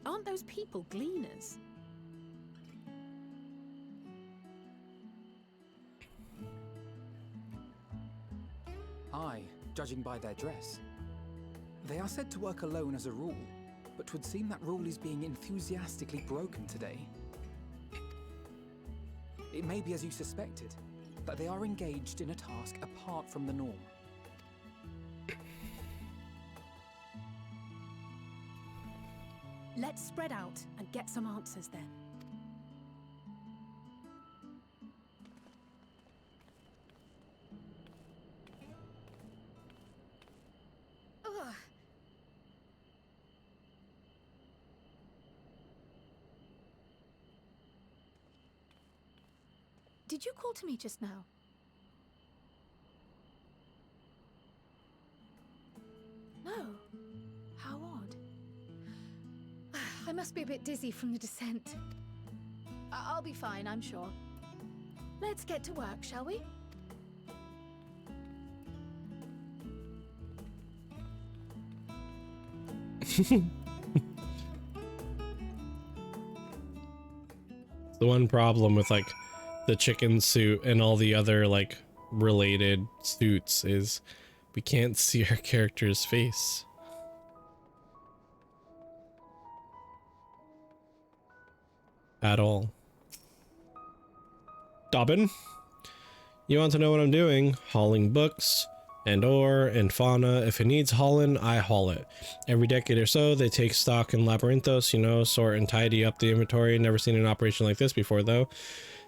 [SPEAKER 2] Aren't those people gleaners?
[SPEAKER 5] Aye, judging by their dress. They are said to work alone as a rule, but 'twould seem that rule is being enthusiastically broken today. It may be as you suspected, that they are engaged in a task apart from the norm.
[SPEAKER 2] Let's spread out and get some answers then. Ugh. Did you call to me just now? No. How odd. I must be a bit dizzy from the descent. I'll be fine, I'm sure. Let's get to work, shall we?
[SPEAKER 1] The one problem with like the chicken suit and all the other like related suits is we can't see our character's face. At all. Dobbin, You want to know what I'm doing? Hauling books and ore and fauna. If it needs hauling, I haul it. Every decade or so, they take stock in Labyrinthos, you know, sort and tidy up the inventory. Never seen an operation like this before, though.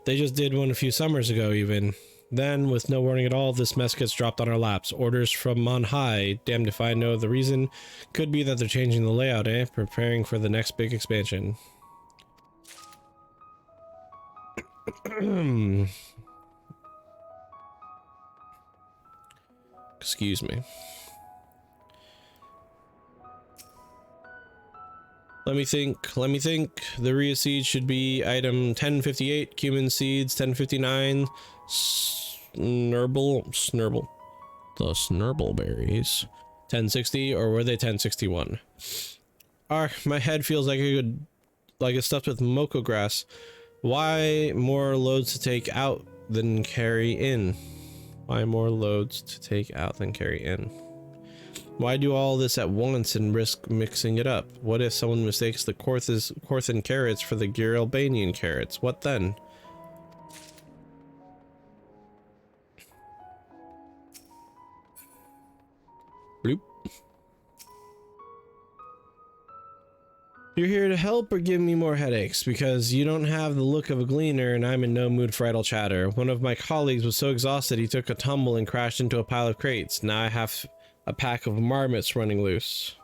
[SPEAKER 1] They just did one a few summers ago, even. Then, with no warning at all, this mess gets dropped on our laps. Orders from on high. Damned if I know the reason. Could be that they're changing the layout, eh? Preparing for the next big expansion. Excuse me. Let me think. The Rhea seed should be item 1058, cumin seeds 1059, snurble. The snurble berries 1060, or were they 1061? My head feels like it's stuffed with moko grass. Why more loads to take out than carry in? Why more loads to take out than carry in? Why do all this at once and risk mixing it up? What if someone mistakes the Korthan carrots for the Giralbanian carrots? What then? Bloop. You're here to help or give me more headaches, because you don't have the look of a gleaner and I'm in no mood for idle chatter. One of my colleagues was so exhausted he took a tumble and crashed into a pile of crates. Now I have a pack of marmots running loose.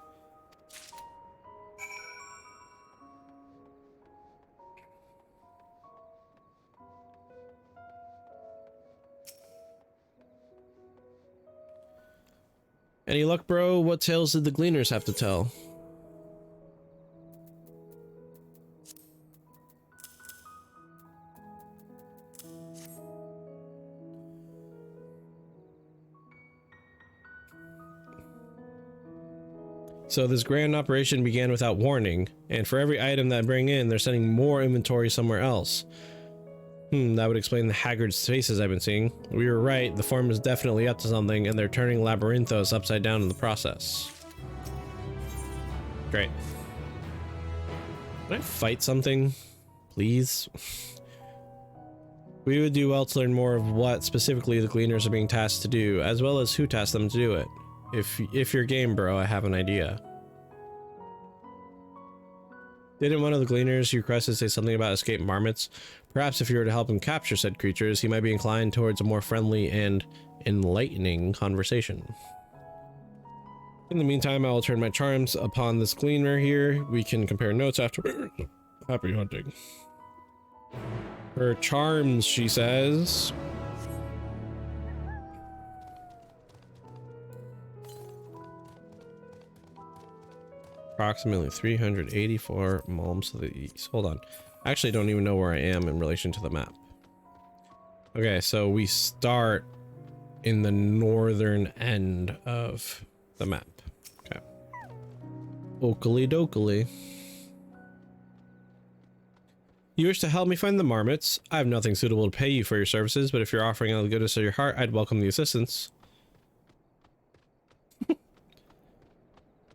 [SPEAKER 1] Any luck, bro? What tales did the gleaners have to tell? So this grand operation began without warning, and for every item that bring in, they're sending more inventory somewhere else. That would explain the haggard faces I've been seeing. We were right, the farm is definitely up to something, and they're turning Labyrinthos upside down in the process. Great. Can I fight something? Please? We would do well to learn more of what specifically the Gleaners are being tasked to do, as well as who tasked them to do it. If you're game, bro, I have an idea. Didn't one of the Gleaners you requested say something about escaped marmots? Perhaps if you were to help him capture said creatures, he might be inclined towards a more friendly and enlightening conversation. In the meantime, I will turn my charms upon this Gleaner here. We can compare notes after. Happy hunting. Her charms, she says. Approximately 384 malms to the east. Hold on. I actually don't even know where I am in relation to the map. Okay, so we start in the northern end of the map. Okay. Oakley dokley. You wish to help me find the marmots? I have nothing suitable to pay you for your services, but if you're offering out of the goodness of your heart, I'd welcome the assistance.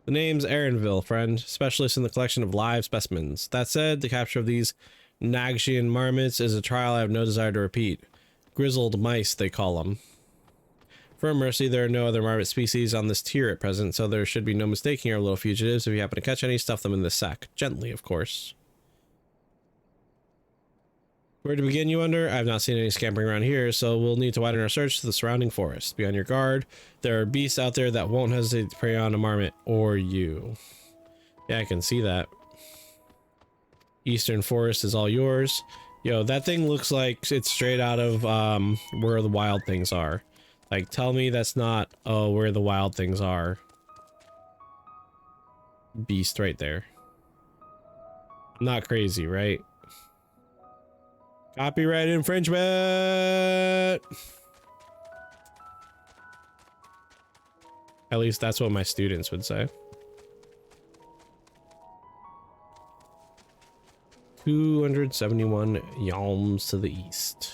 [SPEAKER 1] The name's Aaronville, friend, specialist in the collection of live specimens. That said, the capture of these Nagshian marmots is a trial I have no desire to repeat. Grizzled mice, they call them. For mercy, there are no other marmot species on this tier at present, so there should be no mistaking our little fugitives. If you happen to catch any, stuff them in this sack. Gently, of course. Where to begin, you wonder? I have not seen any scampering around here, so we'll need to widen our search to the surrounding forest. Be on your guard. There are beasts out there that won't hesitate to prey on a marmot or you. Yeah, I can see that. Eastern forest is all yours. Yo, that thing looks like it's straight out of Where the Wild Things Are. Like, tell me that's not Where the Wild Things Are. Beast right there. I'm not crazy, right? Copyright infringement! At least that's what my students would say. 271 yalms to the east.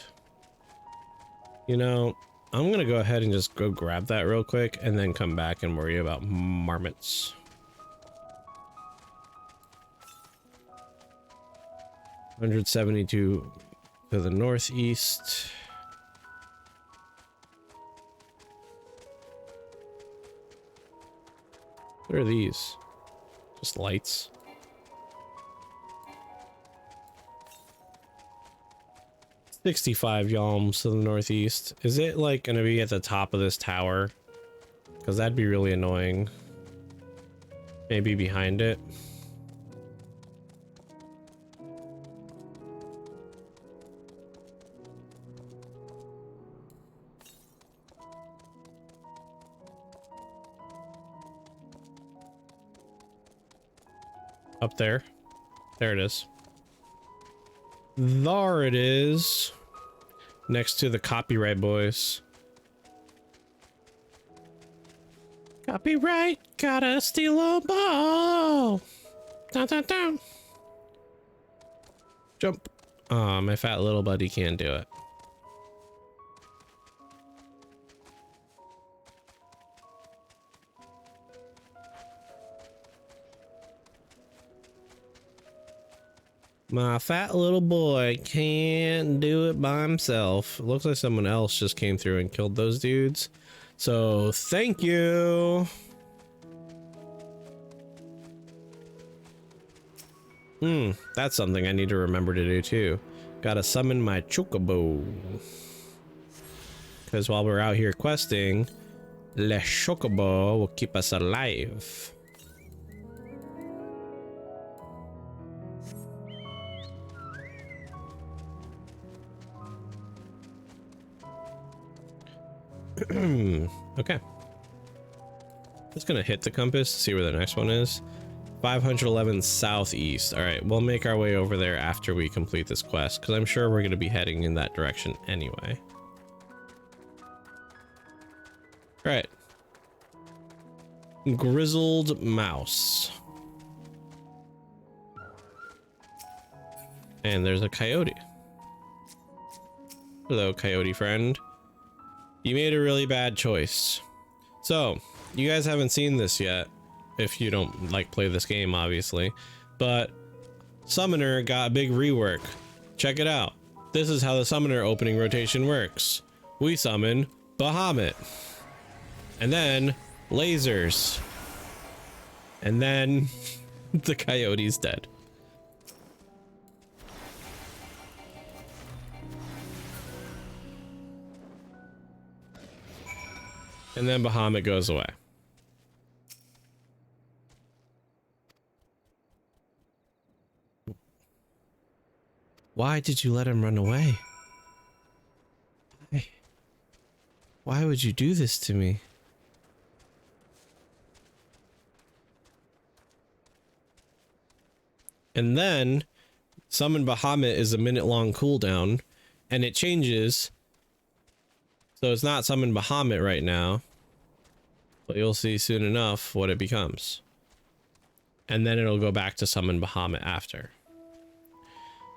[SPEAKER 1] You know, I'm gonna go ahead and just go grab that real quick and then come back and worry about marmots. $172 to the northeast. What are these? Just lights. $65 yalms to the northeast. Is it like gonna be at the top of this tower? Because that'd be really annoying. Maybe behind it. Up there. There it is. There it is. Next to the copyright boys. Copyright, gotta steal a ball. Dun, dun, dun. Jump. Aw, my fat little buddy can't do it. My fat little boy can't do it by himself. It looks like someone else just came through and killed those dudes. So thank you. That's something I need to remember to do too. Gotta summon my chocobo. Because while we're out here questing, Le Chocobo will keep us alive. Okay. Just gonna hit the compass to see where the next one is. 511 southeast. All right, we'll make our way over there after we complete this quest, because I'm sure we're gonna be heading in that direction anyway. All right. Grizzled mouse. And there's a coyote. Hello, coyote friend. You made a really bad choice. So, you guys haven't seen this yet, if you don't like play this game, obviously, but Summoner got a big rework. Check it out. This is how the Summoner opening rotation works. We summon Bahamut, and then lasers, and then the coyote's dead. And then Bahamut goes away. Why did you let him run away? Why would you do this to me? And then Summon Bahamut is a minute-long cooldown, and it changes. So it's not Summon Bahamut right now, but you'll see soon enough what it becomes. And then it'll go back to Summon Bahamut after.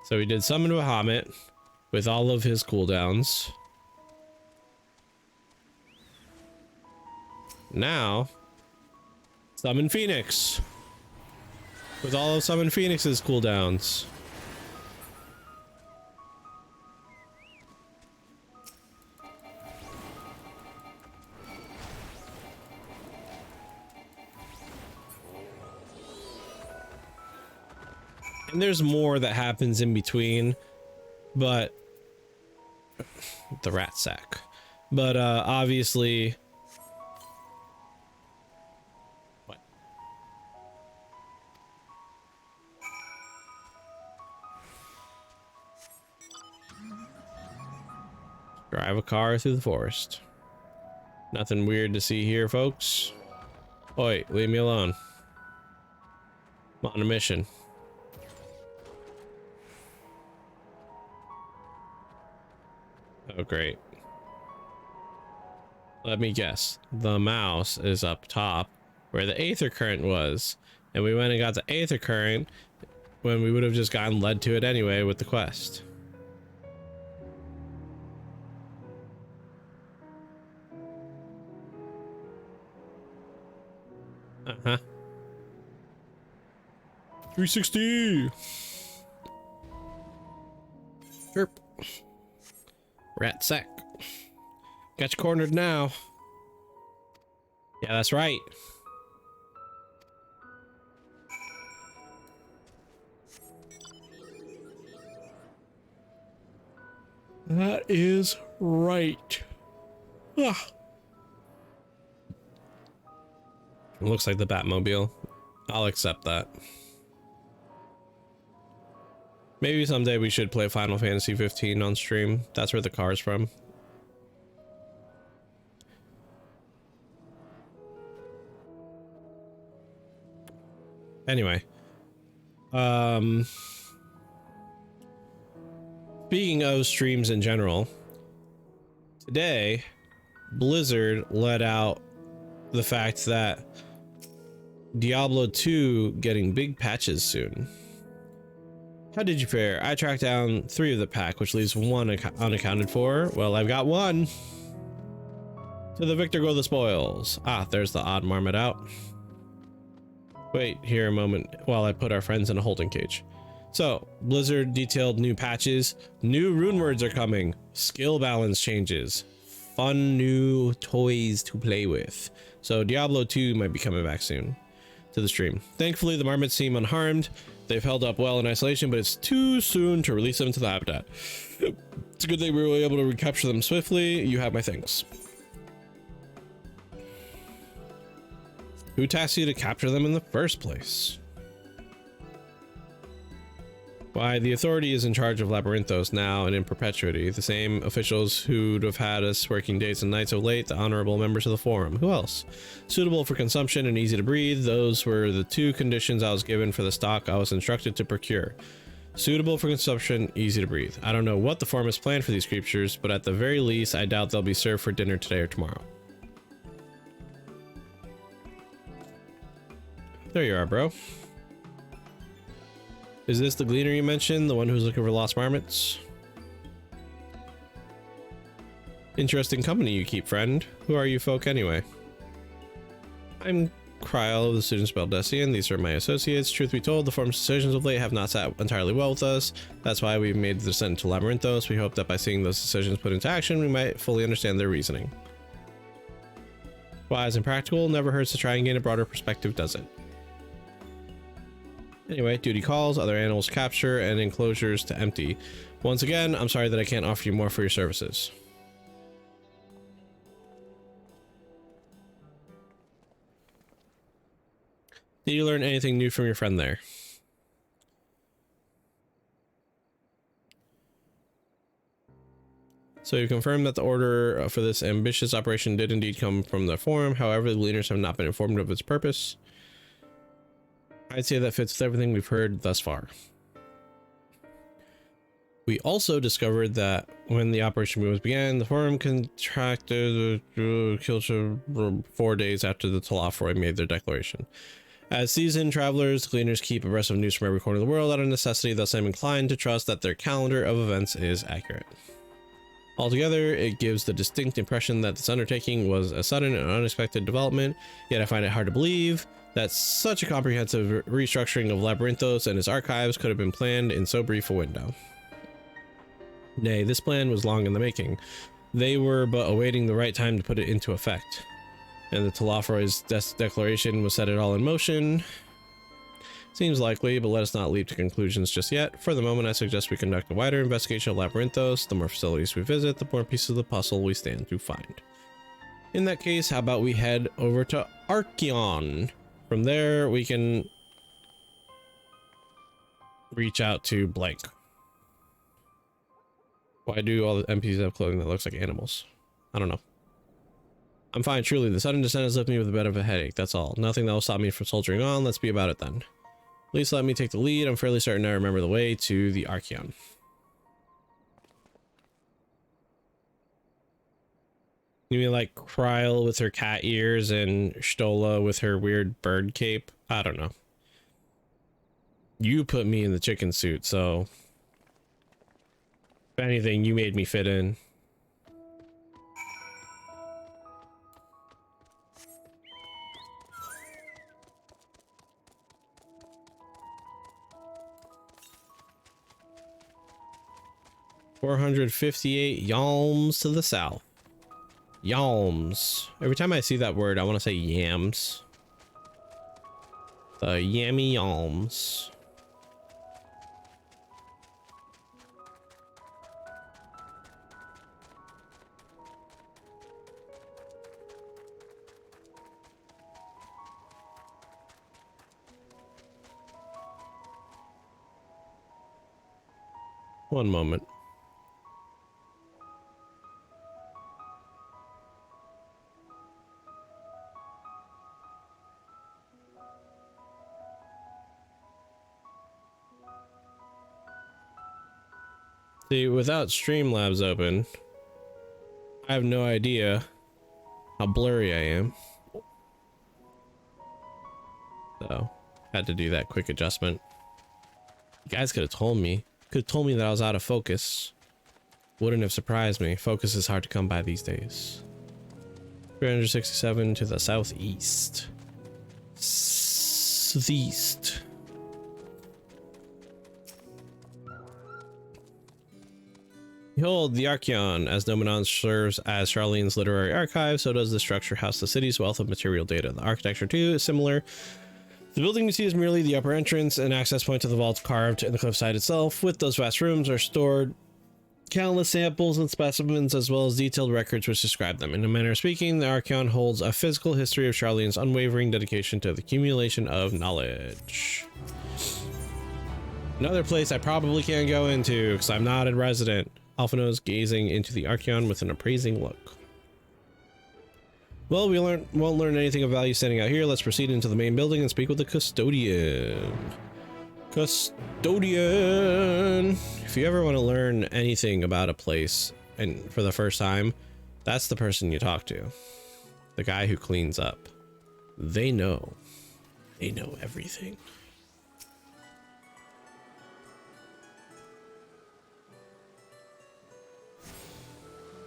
[SPEAKER 1] So we did Summon Bahamut with all of his cooldowns. Now, Summon Phoenix with all of Summon Phoenix's cooldowns. And there's more that happens in between, but the rat sack. But obviously, what? Drive a car through the forest. Nothing weird to see here, folks. Oi, leave me alone. I'm on a mission. Oh, great. Let me guess. The mouse is up top where the Aether Current was. And we went and got the Aether Current when we would have just gotten led to it anyway with the quest. Uh-huh. 360! Chirp. Rat sack. Got you cornered now. Yeah, that's right. That is right. Ah. It looks like the Batmobile. I'll accept that. Maybe someday we should play Final Fantasy 15 on stream. That's where the car's from. Anyway. Speaking of streams in general, today Blizzard let out the fact that Diablo 2 getting big patches soon. How did you fare? I tracked down 3 of the pack, which leaves 1 unaccounted for. Well, I've got 1. To the victor go the spoils. Ah, there's the odd marmot out. Wait here a moment while I put our friends in a holding cage. So, Blizzard detailed new patches. New rune words are coming. Skill balance changes. Fun new toys to play with. So, Diablo 2 might be coming back soon to the stream. Thankfully, the marmots seem unharmed. They've held up well in isolation, but it's too soon to release them to the habitat. It's a good thing we were able to recapture them swiftly. You have my thanks. Who tasked you to capture them in the first place? Why, the authority is in charge of Labyrinthos now and in perpetuity. The same officials who'd have had us working days and nights of late, the honorable members of the forum. Who else? Suitable for consumption and easy to breathe. Those were the 2 conditions I was given for the stock I was instructed to procure. Suitable for consumption, easy to breathe. I don't know what the forum has planned for these creatures, but at the very least, I doubt they'll be served for dinner today or tomorrow. There you are, bro. Is this the gleaner you mentioned? The one who's looking for lost marmots? Interesting company you keep, friend. Who are you folk anyway? I'm Kryl of the Students of Beldessian. These are my associates. Truth be told, the forum's decisions of late have not sat entirely well with us. That's why we've made the descent to Labyrinthos. We hope that by seeing those decisions put into action, we might fully understand their reasoning. Wise and practical, never hurts to try and gain a broader perspective, does it? Anyway, duty calls, other animals capture, and enclosures to empty. Once again, I'm sorry that I can't offer you more for your services. Did you learn anything new from your friend there? So you confirmed that the order for this ambitious operation did indeed come from the forum. However, the leaders have not been informed of its purpose. I'd say that fits with everything we've heard thus far. We also discovered that when the operation movements began, the forum contracted killed 4 days after the Telafroi made their declaration. As seasoned travelers, gleaners keep abreast of news from every corner of the world out of necessity, thus I'm inclined to trust that their calendar of events is accurate. Altogether, it gives the distinct impression that this undertaking was a sudden and unexpected development, yet I find it hard to believe that such a comprehensive restructuring of Labyrinthos and its archives could have been planned in so brief a window. Nay, this plan was long in the making. They were but awaiting the right time to put it into effect. And the Telafroi's declaration was set it all in motion. Seems likely, but let us not leap to conclusions just yet. For the moment, I suggest we conduct a wider investigation of Labyrinthos. The more facilities we visit, the more pieces of the puzzle we stand to find. In that case, how about we head over to Archeon? From there, we can reach out to blank. Why do all the NPCs have clothing that looks like animals? I don't know. I'm fine, truly. The sudden descent has left me with a bit of a headache, that's all. Nothing that will stop me from soldiering on. Let's be about it then. At least let me take the lead. I'm fairly certain I remember the way to the Archeon. You mean like Kryl with her cat ears and Stola with her weird bird cape? I don't know. You put me in the chicken suit, so if anything, you made me fit in. $458 yalms to the south. Yalms. Every time I see that word, I want to say yams. The yammy yalms. One moment. See, without Streamlabs open, I have no idea how blurry I am. So, had to do that quick adjustment. You guys could have told me. Could have told me that I was out of focus. Wouldn't have surprised me. Focus is hard to come by these days. 367 to the southeast. Southeast. Behold, the Archeon. As Nomenon serves as Charlene's literary archive, so does the structure house the city's wealth of material data. The architecture, too, is similar. The building you see is merely the upper entrance and access point to the vaults carved in the cliffside itself. With those vast rooms are stored countless samples and specimens, as well as detailed records which describe them. In a manner of speaking, the Archeon holds a physical history of Charlene's unwavering dedication to the accumulation of knowledge. Another place I probably can't go into because I'm not a resident. Alphino's gazing into the Archeon with an appraising look. Well, we won't learn anything of value standing out here. Let's proceed into the main building and speak with the custodian. Custodian! If you ever want to learn anything about a place and for the first time, that's the person you talk to. The guy who cleans up. They know. They know everything.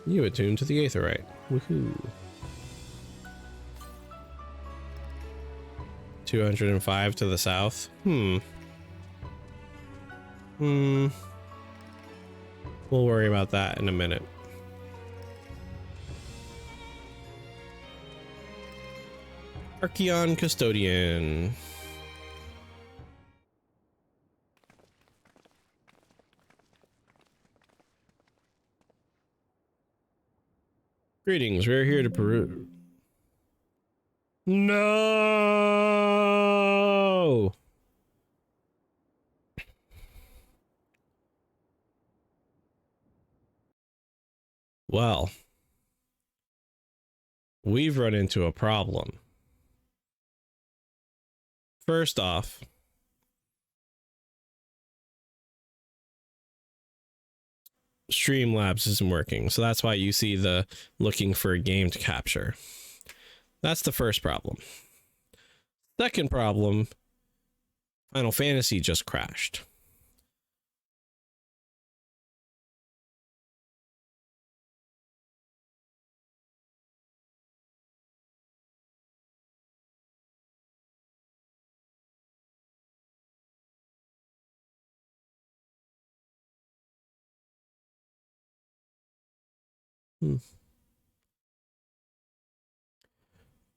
[SPEAKER 1] You attuned to the Aetherite. Woohoo. 205 to the south. We'll worry about that in a minute. Archeon Custodian. Greetings, we're here to peruse. No! Well, we've run into a problem. First off, Streamlabs isn't working, so that's why you see the looking for a game to capture. That's the first problem. Second problem, Final Fantasy just crashed.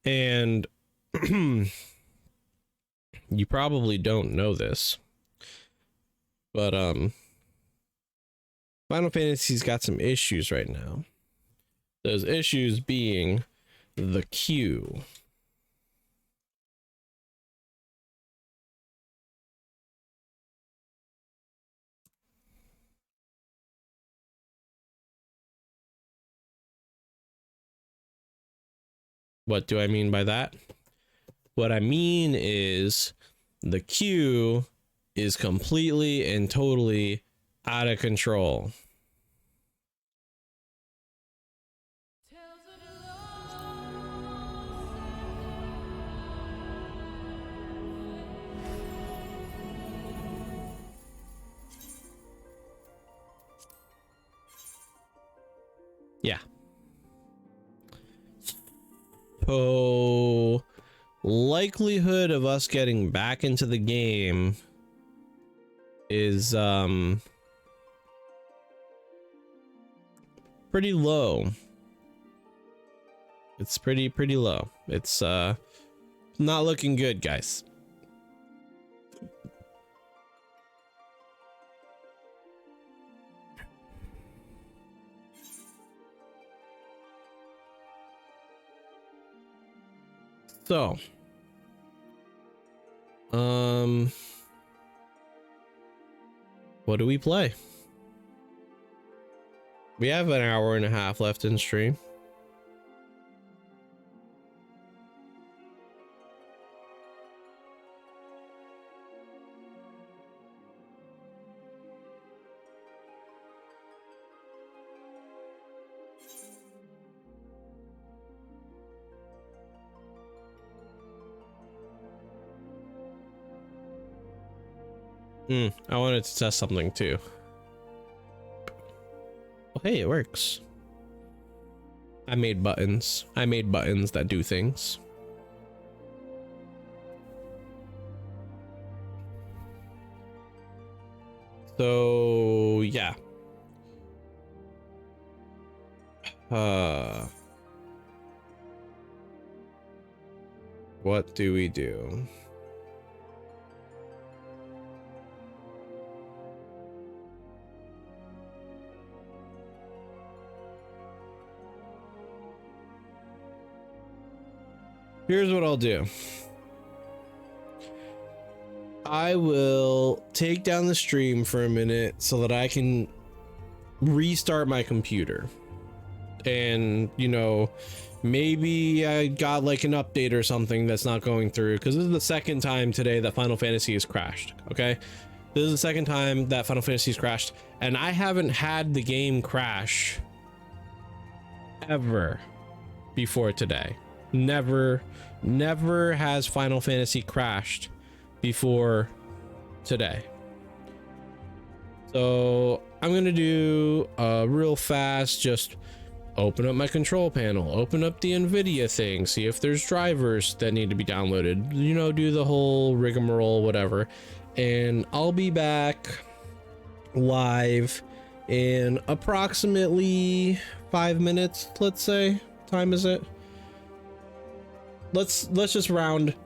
[SPEAKER 1] And you probably don't know this, but Final Fantasy's got some issues right now. Those issues being the queue. What do I mean by that? What I mean is the queue is completely and totally out of control. Yeah. So likelihood of us getting back into the game is pretty low. It's pretty low. It's not looking good, guys. So, what do we play? We have an hour and a half left in stream. I wanted to test something too. Oh, hey, it works. I made buttons. I made buttons that do things. So, yeah. What do we do? Here's what I'll do. I will take down the stream for a minute so that I can restart my computer. And, you know, maybe I got like an update or something that's not going through, because this is the second time today that Final Fantasy has crashed. Okay, this is the second time that Final Fantasy has crashed, and I haven't had the game crash ever before today. Never has Final Fantasy crashed before today. So I'm gonna do real fast, just open up my control panel, open up the NVIDIA thing, see if there's drivers that need to be downloaded, you know, do the whole rigmarole, whatever. And I'll be back live in approximately 5 minutes, let's say. What time is it? Let's just round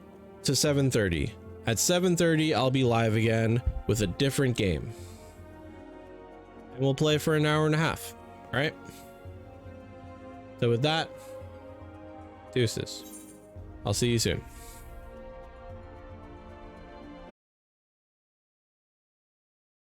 [SPEAKER 1] to 7:30. At 7:30, I'll be live again with a different game. And we'll play for an hour and a half. All right? So with that, deuces. I'll see you soon.